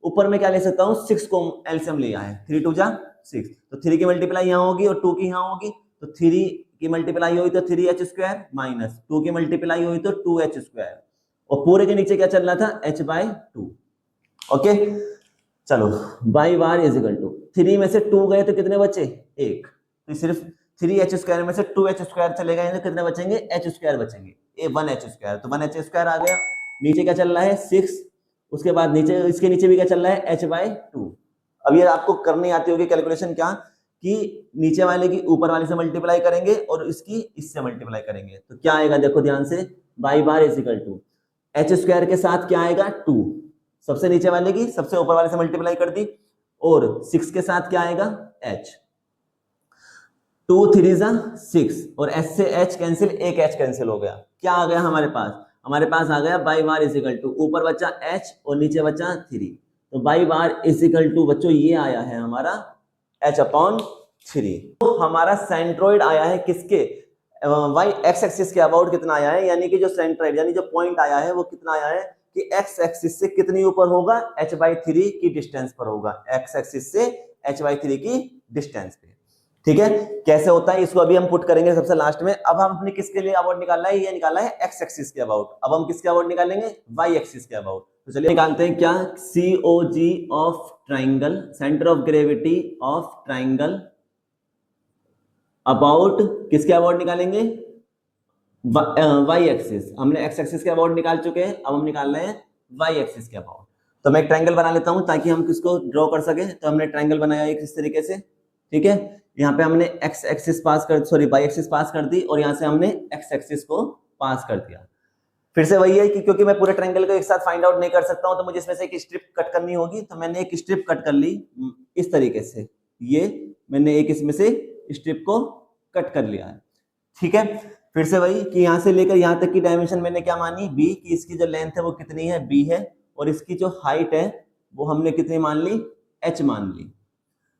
ऊपर में क्या ले सकता हूँ 6 को एलसीएम लिया है, 3 2 जा 6, तो 3 की मल्टीप्लाई यहाँ होगी और 2 की यहाँ होगी, तो 3 की मल्टीप्लाई हुई तो 3h स्क्वायर माइनस 2 की मल्टीप्लाई हुई तो 2h स्क्वायर, और पूरे के नीचे क्या चल रहा था h/2। ओके, चलो y bar is equal to 3 में से 2 गए तो कितने बचे 1, तो सिर्फ 3h स्क्वायर में से 2h स्क्वायर चले गए तो कितने बचेंगे h स्क्वायर बचेंगे, 1h स्क्वायर, तो 1h स्क्वायर आ गया। नीचे क्या चल रहा है 6, उसके बाद नीचे इसके नीचे भी क्या चल रहा है h/2। अब ये आपको करनी आती होगी कैलकुलेशन, क्या कि नीचे वाले की ऊपर वाले से मल्टीप्लाई करेंगे और इसकी इससे मल्टीप्लाई करेंगे, तो क्या आएगा देखो ध्यान से, y bar is equal to h square के साथ क्या आएगा 2, सबसे नीचे वाले की सबसे ऊपर वाले से मल्टीप्लाई कर दी, और 6 के साथ क्या आएगा h, 2 3 जा 6 और h से h कैंसिल, एक h कैंसिल हो गया, क्या आ गया हमारे पास आ गया y bar is equal to, ऊपर बचा h और नीचे बचा 3, तो y bar is equal to बच्चों ये आया है हमारा h/3। तो हमारा सेंट्रोइड आया है किसके, y x एक्सिस के अबाउट कितना आया है, यानी कि जो सेंट्रोइड यानी जो पॉइंट आया है वो कितना आया है कि x एक्सिस से कितनी ऊपर होगा h/3 की डिस्टेंस पर होगा, x एक्सिस से h/3 की डिस्टेंस पे। ठीक है, कैसे होता है इसको अभी हम पुट करेंगे सबसे लास्ट में। अब हम अपने किसके लिए अबाउट निकालना है, ये निकालना है x एक्सिस के अबाउट, अब हम किसके अबाउट निकालेंगे y एक्सिस के अबाउट। तो चलिए निकालते हैं, क्या COG of triangle, centre of gravity of triangle about किसके अबाउट निकालेंगे y एक्सिस, हमने x एक्सिस के अबाउट निकाल चुके हैं, अब हम निकाल रहे हैं y एक्सिस के अबाउट। तो मैं एक ट्राइंगल बना लेता हूं ताकि हम किसको ड्रॉ कर सके, तो हमने ट्राइंगल बनाया एक इस तरीके से। ठीक है, यहाँ पे हमने x एक्सिस पास कर y एक्सिस पास कर दी और यहाँ से हमने x एक्सिस को पास कर दिया। फिर से वही है कि क्योंकि मैं पूरे ट्रायंगल को एक साथ फाइंड आउट नहीं कर सकता हूं, तो मुझे इसमें से एक स्ट्रिप कट करनी होगी, तो मैंने एक स्ट्रिप कट कर ली इस तरीके से, ये मैंने एक इसमें से स्ट्रिप को कट कर लिया है। ठीक है, फिर से वही कि यहाँ से लेकर यहाँ तक की डायमेंशन मैंने क्या मानी, बी, कि इसकी जो लेंथ है वो कितनी है, बी है, और इसकी जो हाइट है वो हमने कितनी मान ली, एच मान ली।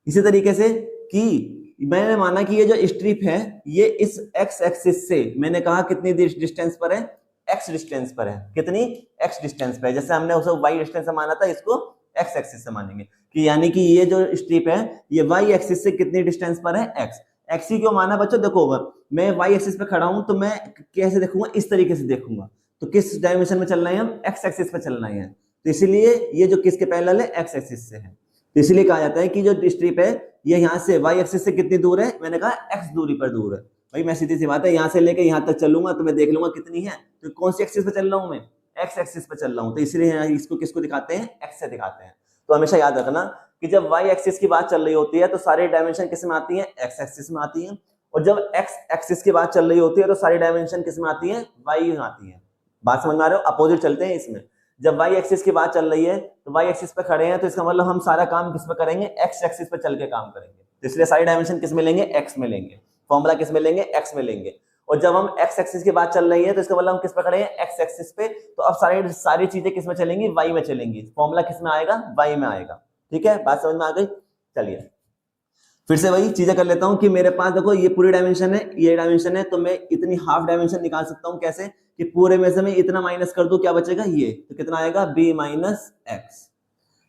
इसी तरीके से कि मैंने माना कि ये जो स्ट्रिप है ये इस एक्स एक्सिस से मैंने कहा कितनी डिस्टेंस पर है, एक्स डिस्टेंस पर है, कितनी, एक्स डिस्टेंस पर है। जैसे हमने उसे वाई डिस्टेंस से माना था, इसको एक्स एक्सिस से मानेंगे कि यानी कि ये जो स्ट्रिप है ये वाई एक्सिस से कितनी डिस्टेंस पर है, एक्स। एक्स ही क्यों माना बच्चों, देखो मैं वाई एक्सिस पे खड़ा हूं तो मैं कैसे देखूंगा, इस तरीके से देखूंगा। तो किस डायमेंशन में चलना है, हम एक्स एक्सिस पे चलना है, तो इसीलिए ये जो किसके पैरेलल है, एक्स एक्सिस से है। तो इसलिए कहा जाता है कि जो स्ट्रिप है ये यहाँ से वाई एक्सिस से कितनी दूर है, मैंने कहा एक्स दूरी पर दूर है। भाई मैं सीधी सी बात है, यहाँ से लेकर यहाँ तक चलूंगा तो मैं देख लूंगा कितनी है, तो कौन सी एक्सिस पे चल रहा हूँ मैं, एक्स एक्सिस पे चल रहा हूँ, तो इसलिए इसको किसको दिखाते हैं, एक्स से दिखाते हैं। तो हमेशा याद रखना कि जब वाई एक्सिस की बात चल रही होती है तो सारी डायमेंशन किस में आती है, एक्स एक्सिस में आती है, और जब एक्स एक्सिस की बात चल रही होती है तो सारी डायमेंशन किस में आती है, वाई में आती है। बात समझ में आ रहे हो, अपोजिट चलते हैं इसमें। जब वाई एक्सिस की बात चल रही है तो वाई एक्सिस पे खड़े हैं तो इसका मतलब हम सारा काम किस पे करेंगे, एक्स एक्सिस पे चल के काम करेंगे, तो इसलिए सारी डायमेंशन किस में लेंगे, एक्स में लेंगे, फॉर्मूला किस में लेंगे, एक्स में लेंगे। और जब हम एक्स एक्सिस की बात चल रही है तो इसका मतलब हम किस पे खड़े हैं, एक्स एक्सिस पे, तो अब सारी चीजें किस में चलेंगी, वाई में चलेंगी, फॉर्मूला किस में आएगा, वाई में आएगा। ठीक है, बात समझ में आ गई। चलिए फिर से वही चीजें कर लेता हूं कि मेरे पास देखो ये पूरी डायमेंशन है, ये डायमेंशन है, तो मैं इतनी हाफ डायमेंशन निकाल सकता हूं कैसे, कि पूरे में से मैं इतना माइनस कर दूं, क्या बचेगा, ये, तो कितना आएगा, b माइनस एक्स।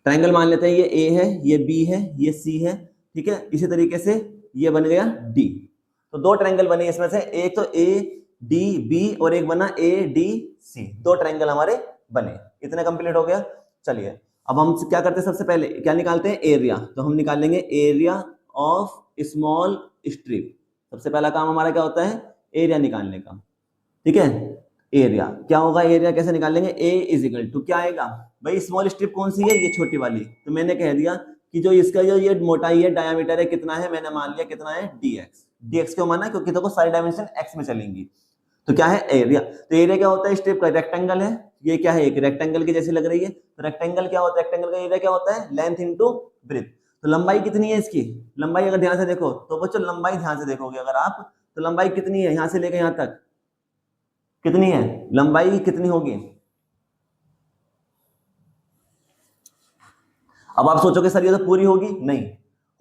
ट्रायंगल मान लेते हैं, ये a है, ये b है, ये c है, ठीक है। इसी तरीके से ये बन गया d। तो दो ट्रायंगल बने इसमें से, एक तो a d b और एक बना a d c, दो ट्रायंगल हमारे बने। इतने कंप्लीट हो गया। चलिए अब हम क्या करते हैं, सबसे पहले क्या निकालते हैं, एरिया। तो हम निकालेंगे एरिया ऑफ स्मॉल स्ट्रिप। सबसे पहला काम हमारा क्या होता है, एरिया निकालने का। ठीक है, एरिया क्या होगा, एरिया कैसे निकालेंगे, ए इज इक्वल टू क्या आएगा, भाई स्मॉल स्ट्रिप कौन सी है, ये छोटी वाली। तो मैंने कह दिया कि जो इसका जो ये मोटाई है, डायामीटर है, कितना है, मैंने मान लिया कितना है, dx। dx क्यों माना, क्योंकि देखो सारी डायमेंशन x में चलेंगी। तो क्या है, एरिया। तो एरिया क्या होता है, स्ट्रिप का रेक्टेंगल है, ये क्या है, एक रेक्टेंगल की जैसी लग रही है। तो रेक्टेंगल क्या होता है, रेक्टेंगल का एरिया क्या होता है, लेंथ इंटू ब्रेथ। तो लंबाई कितनी है इसकी, लंबाई अगर ध्यान से देखो तो बच्चों लंबाई ध्यान से देखोगे अगर आप, तो लंबाई कितनी है, यहां से लेकर यहां तक कितनी है, लंबाई कितनी होगी। अब आप सोचोगे सर ये तो पूरी होगी, नहीं,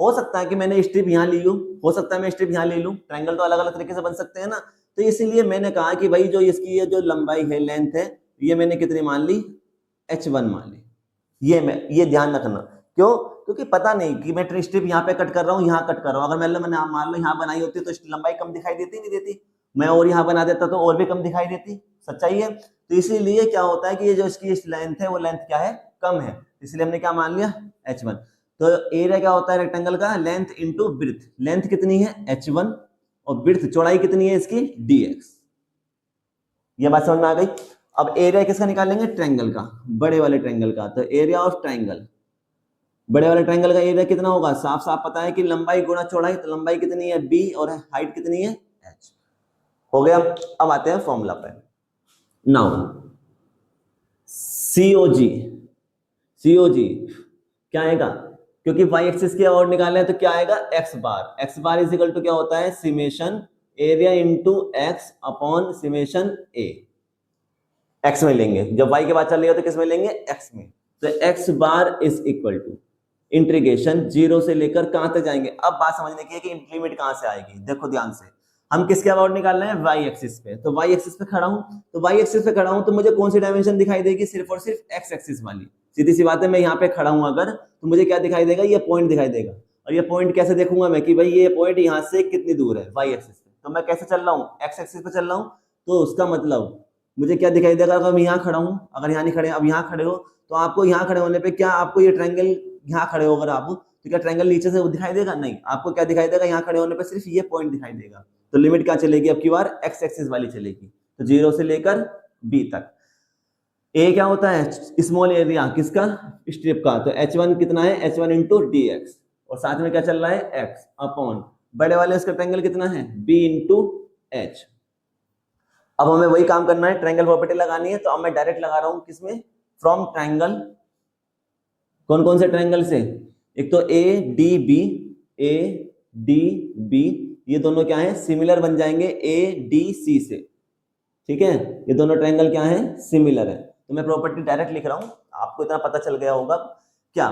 हो सकता है कि मैंने स्ट्रिप यहां ली लूं, हो सकता है मैं स्ट्रिप यहां ले लूं, ट्रायंगल तो अलग अलग तरीके से बन सकते हैं ना। तो इसीलिए मैंने कहा कि भाई जो इसकी ये जो लंबाई है, लेंथ है, ये मैंने कितनी मान ली, h1 मान ली। ये ध्यान रखना, क्यों, क्योंकि पता नहीं कि मैं स्ट्रिप यहाँ पे कट कर रहा हूँ, यहाँ कट कर रहा हूँ, अगर मैंने मान लो यहाँ बनाई होती तो लंबाई कम दिखाई देती नहीं देती, मैं और यहाँ बना देता तो और भी कम दिखाई देती, सच्चाई है। तो इसीलिए क्या होता है कि ये जो इसकी लेंथ है वो लेंथ क्या है, कम है, इसलिए हमने क्या मान लिया, h1। तो एरिया क्या होता है रेक्टेंगल का, लेंथ इंटू ब्रेथ। लेंथ कितनी है, h1, और ब्रेथ चौड़ाई कितनी है इसकी, dx। ये बात समझ में आ गई। अब एरिया किसका निकालेंगे, ट्रायंगल का, बड़े वाले ट्रायंगल का। तो एरिया ऑफ ट्रायंगल, बड़े वाले ट्रायंगल का एरिया कितना होगा, साफ साफ पता है कि लंबाई गुणा चौड़ाई, तो लंबाई कितनी है b और हाइट कितनी है h। हो गया। अब आते हैं फॉर्मूला पे। नाउ COG क्या आएगा, क्योंकि y एक्सिस की और निकालना है तो क्या आएगा, x bar is equal to क्या होता है, summation area into x upon summation a। x में लेंगे, जब y के बाद चल रही हो तो किस में लेंगे, x में। तो x bar is equal to integration 0 से लेकर कहां तक जाएंगे। अब बात समझने की है कि लिमिट कहां से आएगी, देखो ध्यान से, हम किसके अबाउट निकालना है, y एक्सिस पे। तो y एक्सिस पे खड़ा हूं, तो y एक्सिस पे खड़ा हूं तो मुझे कौन सी डायमेंशन दिखाई देगी, सिर्फ और सिर्फ x एक्सिस वाली। सीधी सी बात है, मैं यहाँ पे खड़ा हूं अगर, तो मुझे क्या दिखाई देगा, ये पॉइंट दिखाई देगा। और ये पॉइंट कैसे देखूंगा मैं, कि भाई ये पॉइंट यहाँ से कितनी दूर है, y एक्सिस पे। तो मैं कैसे चल रहा हूँ, x एक्सिस पे चल रहा हूँ, तो उसका मतलब मुझे क्या दिखाई देगा, अगर मैं यहाँ खड़ा हूँ, अगर यहाँ नहीं खड़े, अब यहाँ खड़े हो, तो आपको यहाँ खड़े होने पे क्या, आपको ये ट्रायंगल यहाँ खड़े हो अगर आप, तो क्या ट्रायंगल नीचे से दिखाई देगा, नहीं, आपको क्या दिखाई देगा, यहाँ खड़े होने पे सिर्फ ये पॉइंट दिखाई देगा। तो लिमिट क्या चलेगी, अब की बार x एक्सिस वाली चलेगी, तो 0 से लेकर b तक। a क्या होता है, स्मॉल एरिया किसका, स्ट्रिप का। तो h1 कितना है, h1 इंटू dx, और साथ में क्या चल रहा है, x अपॉन बड़े वाले उसका ट्रायंगल कितना है, b इंटू h। अब हमें वही काम करना है, ट्रायंगल प्रॉपर्टी लगानी है। तो अब मैं डायरेक्ट लगा रहा हूं किसमें, फ्रॉम ट्रायंगल, कौन कौन से ट्रायंगल से, एक तो ए डी बी ये दोनों क्या है, सिमिलर बन जाएंगे ए डी सी से, ठीक है। ये दोनों ट्रायंगल क्या है, सिमिलर है। तो मैं प्रॉपर्टी डायरेक्ट लिख रहा हूं, आपको इतना पता चल गया होगा क्या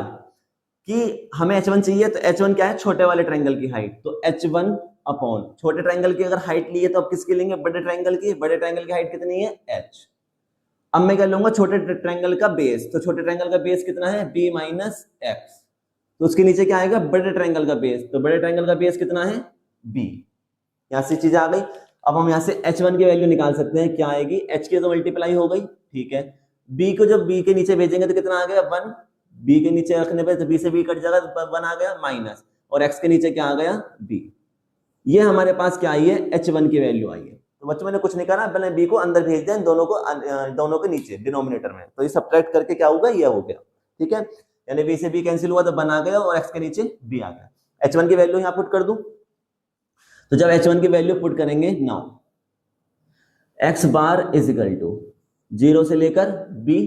कि हमें h1 चाहिए, तो h1 क्या है, छोटे वाले ट्रायंगल की हाइट, तो h1 अपॉन छोटे ट्रायंगल की अगर हाइट ली है तो अब किसकी लेंगे, बड़े ट्रायंगल की। बड़े ट्रायंगल की हाइट कितनी है, h। अब मैं क्या लूंगा, छोटे ट्रायंगल का बेस, तो छोटे ट्रायंगल का बेस कितना है, b माइनस एक्स, तो उसके नीचे क्या आएगा, बड़े ट्रायंगल का बेस, तो बड़े ट्रायंगल का बेस कितना है, b। यहां से चीज आ गई। अब हम यहां से h1 की वैल्यू निकाल सकते हैं, क्या आएगी, h की तो मल्टीप्लाई हो गई, ठीक है। b को जब b के नीचे भेजेंगे तो कितना आ गया, 1, b के नीचे रखने पे तो b से b कट जाएगा, तो 1 आ गया माइनस, और x के नीचे क्या आ गया, b। ये हमारे पास क्या आई है, h1 की वैल्यू आई है। तो बच्चों मैंने कुछ नहीं करा, मैंने b को अंदर भेज दिया, दोनों के नीचे डिनोमिनेटर में, तो ये सब्ट्रैक्ट करके क्या होगा, ये हो गया, ठीक है। यानी b से b कैंसिल हुआ तो 1 आ गया, और x के नीचे b आ गया। h1 की वैल्यू यहाँ पुट कर दूं, तो जब h1 की वैल्यू पुट करेंगे, now x bar is equal to 0 से लेकर b,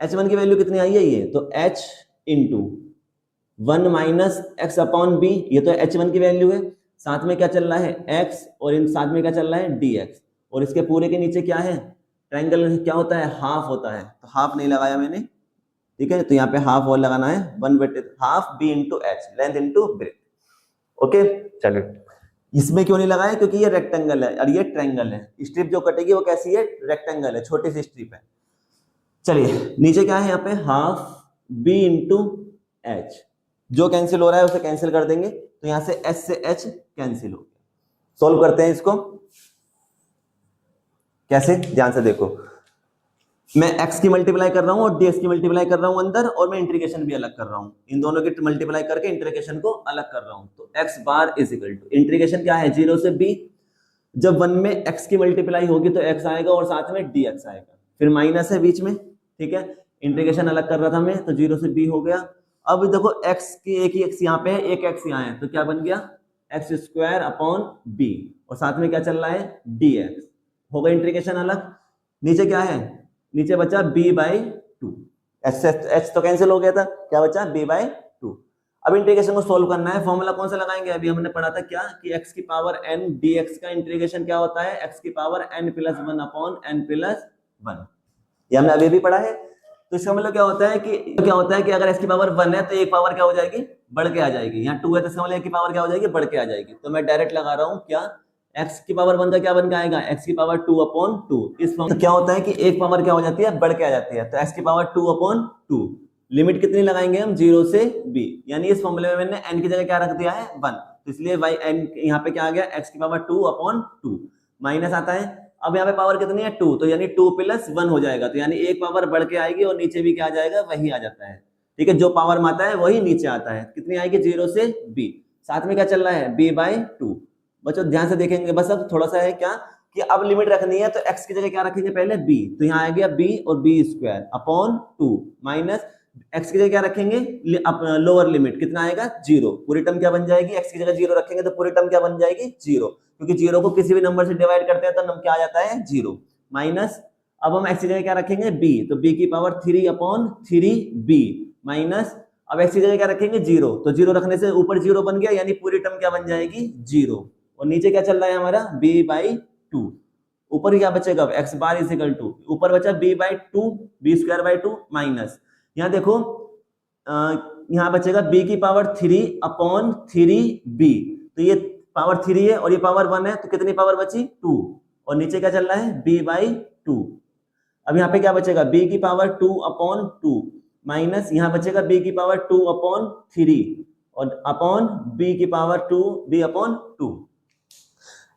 h1 की वैल्यू कितनी आई है ये, तो h into 1 minus x upon b, ये तो h1 की वैल्यू है। साथ में क्या चल रहा है, x, और इन साथ में क्या चल रहा है, dx, और इसके पूरे के नीचे क्या है, ट्रायंगल क्या होता है, हाफ होता है, तो हाफ नहीं लगाया मैंने, ठीक है। तो यहाँ पे हाफ और लगाना है, 1/2 b into H, length into breadth, okay. चलिए, इसमें क्यों नहीं लगाया, क्योंकि ये रेक्टेंगल है और ये ट्रायंगल है, स्ट्रिप जो कटेगी वो कैसी है, रेक्टेंगल है, छोटी सी स्ट्रिप है। चलिए, नीचे क्या है, यहाँ पे हाफ b इंटू एच, जो कैंसिल हो रहा है उसे कैंसिल कर देंगे, तो यहां से h से h कैंसिल हो गया। सॉल्व करते हैं इसको, कैसे, ध्यान से देखो, मैं x की मल्टीप्लाई कर रहा हूं और dx की मल्टीप्लाई कर रहा हूं अंदर, और मैं इंटीग्रेशन भी अलग कर रहा हूं, इन दोनों की मल्टीप्लाई करके इंटीग्रेशन को अलग कर रहा हूं। तो x bar is equal to, integration क्या है, 0 से b, जब 1 में x की मल्टीप्लाई होगी तो x आएगा और साथ में dx आएगा, फिर माइनस है बीच में, ठीक है। इंटीग्रेशन अलग कर रहा था मैं, तो 0 से b हो गया। अब देखो x की एक ही x यहाँ पे है, एक x यहाँ है, तो क्या बन गया, x स्क्वायर अपॉन b, और साथ में क्या चल रहा है, dx, होगा इंटीग्रेशन अलग। नीचे क्या है, नीचे बचा b/2, h तो कैंसिल हो गया था, क्या बचा, b/2। अब इंटीग्रेशन को सोल्व करना है, फॉर्मूला कौन सा लगाएंगे, अभी हमने पढ़ा था क्या, कि x की पावर n dx का इंटीग्रेशन क्या होता है, x की पावर n + 1 अपॉन n + 1, ये हमने अभी भी पढ़ा है। तो इसका मतलब क्या होता है कि अगर x की पावर 1 है तो एक पावर क्या हो जाएगी, बढ़ के आ जाएगी, यहाँ 2 है तो इसका मतलब x की पावर क्या हो जाएगी, बढ़ के आ जाएगी। तो मैं डायरेक्ट लगा रहा हूँ, क्या x की पावर 1 का क्या बन के आएगा, x की पावर 2/2। इस फॉर्म तो क्या होता है कि एक पावर क्या हो जाती है, बढ़ के आ जाती है, तो x की पावर 2/2, लिमिट कितनी लगाएंगे हम, 0 से b, यानी इस फॉर्मूले में मैंने n की जगह क्या रख दिया है, 1, तो इसलिए n यहाँ पे क्या आ गया, x की पावर 2/2, माइनस आता है। अब यहाँ पे पावर कितनी है, 2, तो यानी 2 + 1 हो जाएगा, तो यानी एक पावर बढ़ के आएगी और नीचे भी क्या आ जाएगा, वही आ जाता है, ठीक है। जो पावर में आता है वही नीचे आता है, कितनी आएगी, 0 से b, साथ में क्या चल रहा है, b/2। बच्चों ध्यान से देखेंगे, बस अब थोड़ा सा है क्या कि अब लिमिट रखनी है, तो x की जगह क्या रखेंगे, पहले b, तो यहाँ आ गया b और b² अपॉन 2 माइनस x की जगह क्या रखेंगे, लोअर लिमिट कितना आएगा, 0, पूरी टर्म क्या बन जाएगी, x की जगह 0 रखेंगे तो पूरी टर्म क्या बन जाएगी, 0, क्योंकि 0 को किसी भी नंबर से डिवाइड करते हैं तो नंबर क्या आ जाता है, 0, माइनस, अब हम x की जगह क्या रखेंगे, b, तो b की पावर 3/3b माइनस, अब x की जगह क्या रखेंगे, 0, तो 0 रखने से ऊपर 0 बन गया, यानी पूरी टर्म क्या बन जाएगी, 0, और नीचे क्या चल रहा है हमारा, b/2, ऊपर क्या बचेगा, x bar is equal to, ऊपर बचा b/2, b² माइनस, यहाँ देखो यहाँ बचेगा b की पावर 3/3b, तो ये पावर 3 है और ये पावर 1 है, तो कितनी पावर बची, 2, और नीचे क्या चल रहा है, b/2। अब यहाँ पे क्या बचेगा, b की पावर 2/2 माइनस, यहाँ बचेगा b की पावर 2/3 और अपॉन b की पावर 2b/2।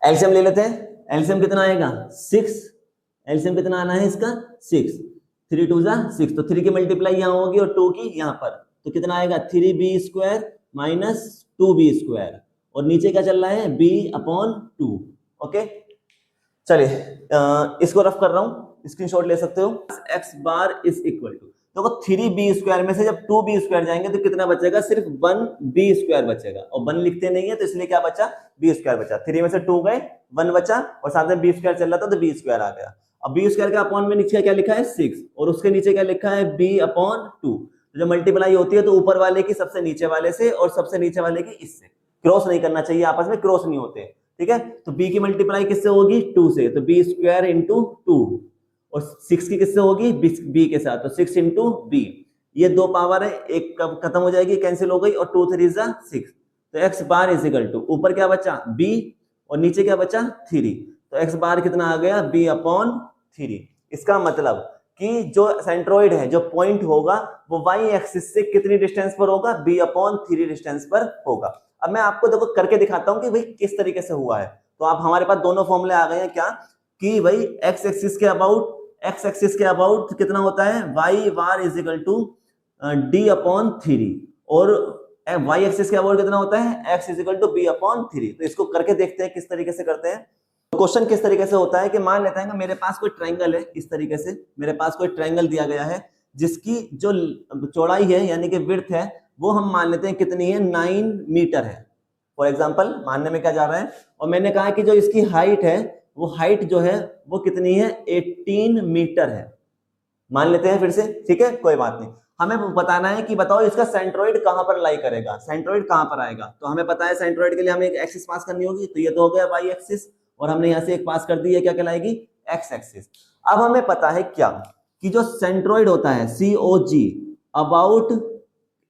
एलसीएम ले लेते हैं, एलसीएम कितना आएगा, 6, एलसीएम कितना आना है इसका, 6, 3 2 6, तो 3 की मल्टीप्लाई यहाँ होगी और 2 की यहाँ पर, तो कितना आएगा, 3b² माइनस 2b², और नीचे क्या चल रहा है, b/2, ओके। चलिए इसको रफ कर रहा हूँ, स्क्रीनशॉट ले सकते हो, x bar is equal to, देखो 3b² में से जब 2b² जाएंगे तो कितना बचेगा, सिर्फ 1b² बचेगा, और 1 लिखते नहीं है तो इसलिए क्या बचा, b² बचा, 3 में से 2 गए, 1 बचा, और साथ में b² चल रहा था तो b² आ गया। अब b² का अपॉन में नीचे क्या लिखा है, 6, और उसके नीचे क्या लिखा है, b/2, जब मल्टीप्लाई होती है तो ऊपर वाले की सबसे नीचे वाले से और सबसे नीचे वाले की इससे, क्रॉस नहीं करना चाहिए, आपस में क्रॉस नहीं होते, ठीक है। तो b की मल्टीप्लाई किससे होगी, 2 से, तो b स्क्वायर इंटू 2, और 6 की किससे होगी, b के साथ, तो 6 इंटू b, ये दो पावर है, एक खत्म हो जाएगी, कैंसिल हो गई, और 2 3 जा 6, तो x bar is equal to, ऊपर क्या बचा b और नीचे क्या बचा 3, तो x बार कितना आ गया b अपॉन 3। इसका मतलब कि जो सेंट्रोइड है, जो पॉइंट होगा वो y एक्सिस से कितनी डिस्टेंस पर होगा, b अपॉन 3 डिस्टेंस पर होगा। अब मैं आपको देखो करके दिखाता हूं कि भाई किस तरीके से हुआ है। तो आप हमारे पास दोनों फॉर्मूले आ गए हैं, क्या कि भाई x एक्सिस के अबाउट कितना होता है, y bar is equal to d upon 3, और y एक्सिस के अबाउट कितना होता है, x is equal to b upon 3। तो इसको करके देखते हैं किस तरीके से करते हैं। क्वेश्चन किस तरीके से होता है कि मान लेते हैं कि मेरे पास कोई ट्रायंगल है, इस तरीके से मेरे पास कोई ट्रायंगल दिया गया है जिसकी जो चौड़ाई है यानी कि विड्थ है वो हम मान लेते हैं कितनी है, 9 मीटर है फॉर एग्जांपल, मानने में क्या जा रहा है। और मैंने कहा कि जो इसकी हाइट है वो हाइट जो है वो कितनी है, 18 मीटर है, मान लेते हैं फिर से, ठीक है, कोई बात नहीं। हमें बताना है कि बताओ इसका सेंट्रोइड कहां पर लाई करेगा, सेंट्रोइड कहां पर आएगा। तो हमें पता है सेंट्रोइड के लिए हमें एक एक्सिस पास करनी होगी, तो ये तो हो गया वाई एक्सिस, और हमने यहां से एक पास कर दी है, क्या कहलाएगी, एक्स एक्सिस। अब हमें पता है क्या कि जो सेंट्रोइड होता है COG अबाउट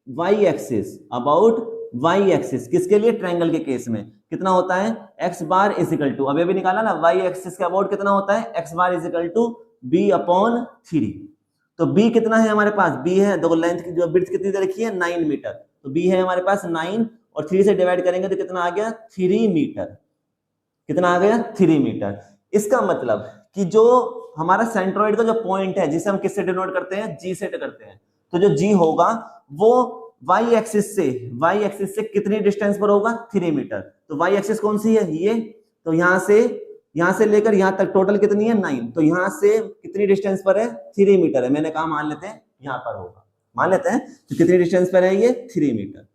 वाई एक्सिस, किसके लिए, ट्रायंगल के केस में कितना होता है, x bar is equal to, अभी निकाला ना, y एक्सिस के अबाउट कितना होता है, x bar is equal to b upon 3। तो b कितना है हमारे पास, b है, देखो लेंथ की जो विड्थ कितनी दे रखी है, 9 मीटर, तो b है हमारे पास 9, और 3 से डिवाइड करेंगे तो कितना आ गया, 3 मीटर, कितना आ गया, 3 मीटर। इसका मतलब कि जो हमारा सेंट्रोइड का जो पॉइंट है जिसे हम किससे डिनोट करते हैं, g से करते हैं, तो जो g होगा वो y एक्सिस से कितनी डिस्टेंस पर होगा, 3 मीटर। तो y एक्सिस कौन सी है, ये, तो यहां से लेकर यहां तक टोटल कितनी है, 9, तो यहां से कितनी डिस्टेंस पर है, 3 मीटर है। मैंने कहा मान लेते हैं यहां पर होगा, मान लेते हैं, तो कितनी डिस्टेंस पर है ये, 3 मीटर।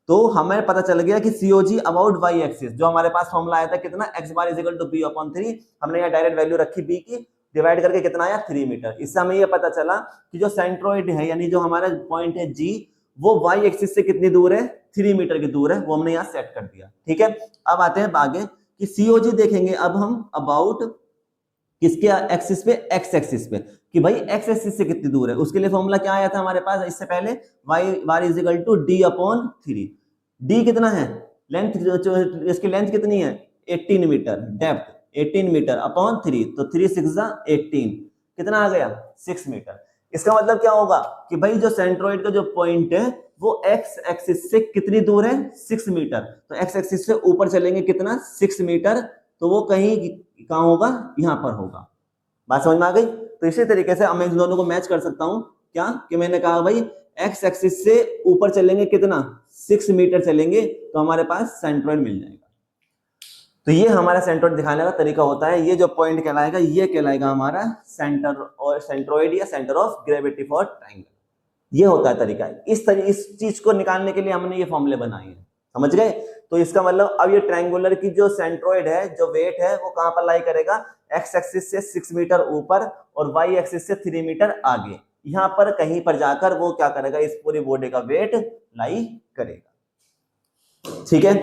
तो हमें पता चल गया कि COG अबाउट y एक्सिस, जो हमारे पास फॉर्मूला आया था कितना, x bar is equal to b upon 3, हमने यहाँ डायरेक्ट वैल्यू रखी b की, डिवाइड करके कितना आया, 3 मीटर। इससे हमें यह पता चला कि जो सेंट्रोइड है यानी जो हमारा पॉइंट है G, वो y एक्सिस से कितनी दूर है, 3 मीटर की दूर है, वो हमने यहाँ सेट कर दिया, ठीक है। अब आते हैं आगे कि COG देखेंगे अब हम अबाउट किसके एक्सिस पे, x एक्सिस पे, कि भाई x एक्सिस से कितनी दूर है। उसके लिए फॉर्मूला क्या आया था हमारे पास इससे पहले, y bar is equal to d upon 3। d कितना है, लेंथ, इसकी लेंथ कितनी है, 18 मीटर, डेप्थ 18 मीटर अपॉन 3, तो 3 6 जा 18, कितना आ गया, 6 मीटर। इसका मतलब क्या होगा कि भाई जो सेंट्रोइड का जो पॉइंट है वो x एक्सिस से कितनी दूर है, 6 मीटर। तो x एक्सिस से ऊपर चलेंगे कितना, 6 मीटर, तो वो कहीं कहां होगा, यहां पर होगा। बात समझ में आ गई। तो इसी तरीके से मैं इन दोनों को मैच कर सकता हूं, क्या कि मैंने कहा भाई x एक्सिस से ऊपर चलेंगे कितना, 6 मीटर चलेंगे, तो हमारे पास सेंट्रोइड मिल जाएगा। तो ये हमारा सेंट्रोइड दिखाने का तरीका होता है। ये जो पॉइंट कहलाएगा ये कहलाएगा हमारा सेंटर और सेंट्रोइड या centre of gravity for triangle. ये होता है तरीका। इस चीज को निकालने के लिए हमने ये फॉर्मूले बनाए हैं, समझ गए। तो इसका मतलब अब ये ट्रायंगुलर की जो सेंट्रोइड है, जो वेट है, वो कहां पर लाई करेगा, एक्स एक्सिस से 6 मीटर ऊपर और वाई एक्सिस से 3 मीटर आगे, यहां पर कहीं पर जाकर वो क्या करेगा, इस पूरी बॉडी का वेट लाई करेगा, ठीक है।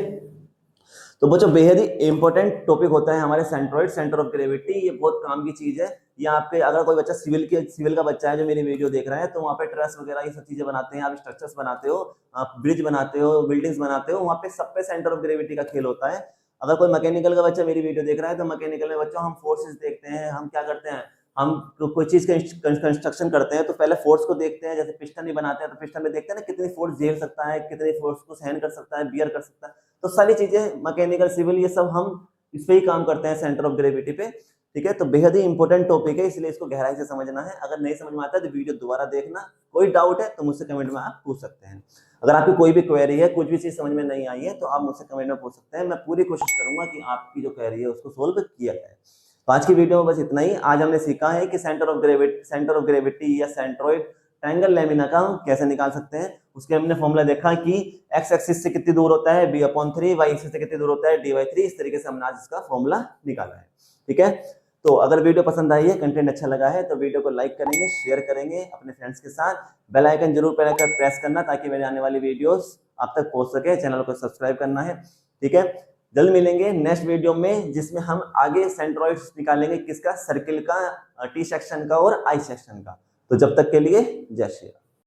तो बच्चों बेहद ही इंपॉर्टेंट टॉपिक होता है हमारे सेंट्रोइड, सेंटर ऑफ ग्रेविटी। ये बहुत काम की चीज है। ये आपके अगर कोई बच्चा सिविल का बच्चा है जो मेरी वीडियो देख रहा है, तो वहाँ पे ट्रस वगैरह ये सब चीजें बनाते हैं, आप स्ट्रक्चर्स बनाते हो, आप ब्रिज बनाते हो, बिल्डिंग्स बनाते हो, वहाँ पे सब पे सेंटर ऑफ ग्रेविटी का खेल होता है। अगर कोई मैकेनिकल का बच्चा मेरी वीडियो देख रहा है, तो मैकेनिकल में बच्चों हम फोर्सेस देखते हैं, हम क्या करते हैं, हम कोई चीज कंस्ट्रक्शन करते हैं तो पहले फोर्स को देखते हैं। जैसे पिस्टन ही बनाते हैं तो पिस्टन में देखते हैं ना कितनी फोर्स झेल सकता है, कितनी फोर्स को सहन कर सकता है, बियर कर सकता है। तो सारी चीजें मैकेनिकल, सिविल, ये सब हम इस पे ही काम करते हैं, सेंटर ऑफ ग्रेविटी पे, ठीक है। तो बेहद ही इंपॉर्टेंट टॉपिक है, इसलिए इसको गहराई से समझना है। अगर नहीं समझ में आता है तो वीडियो दोबारा देखना। कोई डाउट है तो मुझसे कमेंट में आप पूछ सकते हैं। अगर आपकी कोई भी क्वेरी है, कुछ भी चीज समझ में नहीं आई है, तो आप मुझसे कमेंट में पूछ सकते हैं। मैं पूरी कोशिश करूंगा कि आपकी जो क्वेरी है उसको सोल्व किया जाए। तो आज की वीडियो में बस इतना ही। आज हमने सीखा है कि सेंटर ऑफ ग्रेविटी या सेंट्रोइड ट्रायंगल लेमिना का हम कैसे निकाल सकते हैं। उसके हमने फॉर्मूला देखा कि x एक्सिस से कितनी दूर होता है, b/3, y एक्सिस से कितनी दूर होता है, d/3। इस तरीके से हमने आज इसका फॉर्मूला निकाला है, ठीक है। तो अगर वीडियो पसंद आई है, कंटेंट अच्छा लगा है, तो वीडियो को लाइक करेंगे, शेयर करेंगे अपने फ्रेंड्स के साथ। बेल आइकन जरूर प्रेस करना ताकि मेरी आने वाली वीडियोस आप तक पहुंच सके। चैनल को सब्सक्राइब करना है, ठीक है, जल्द मिलेंगे नेक्स्ट वीडियो में, जिसमें हम आगे सेंट्रॉइड्स निकालेंगे, किसका, सर्किल का, टी सेक्शन का और आई सेक्शन का। तो जब तक के लिए जय श्री राम।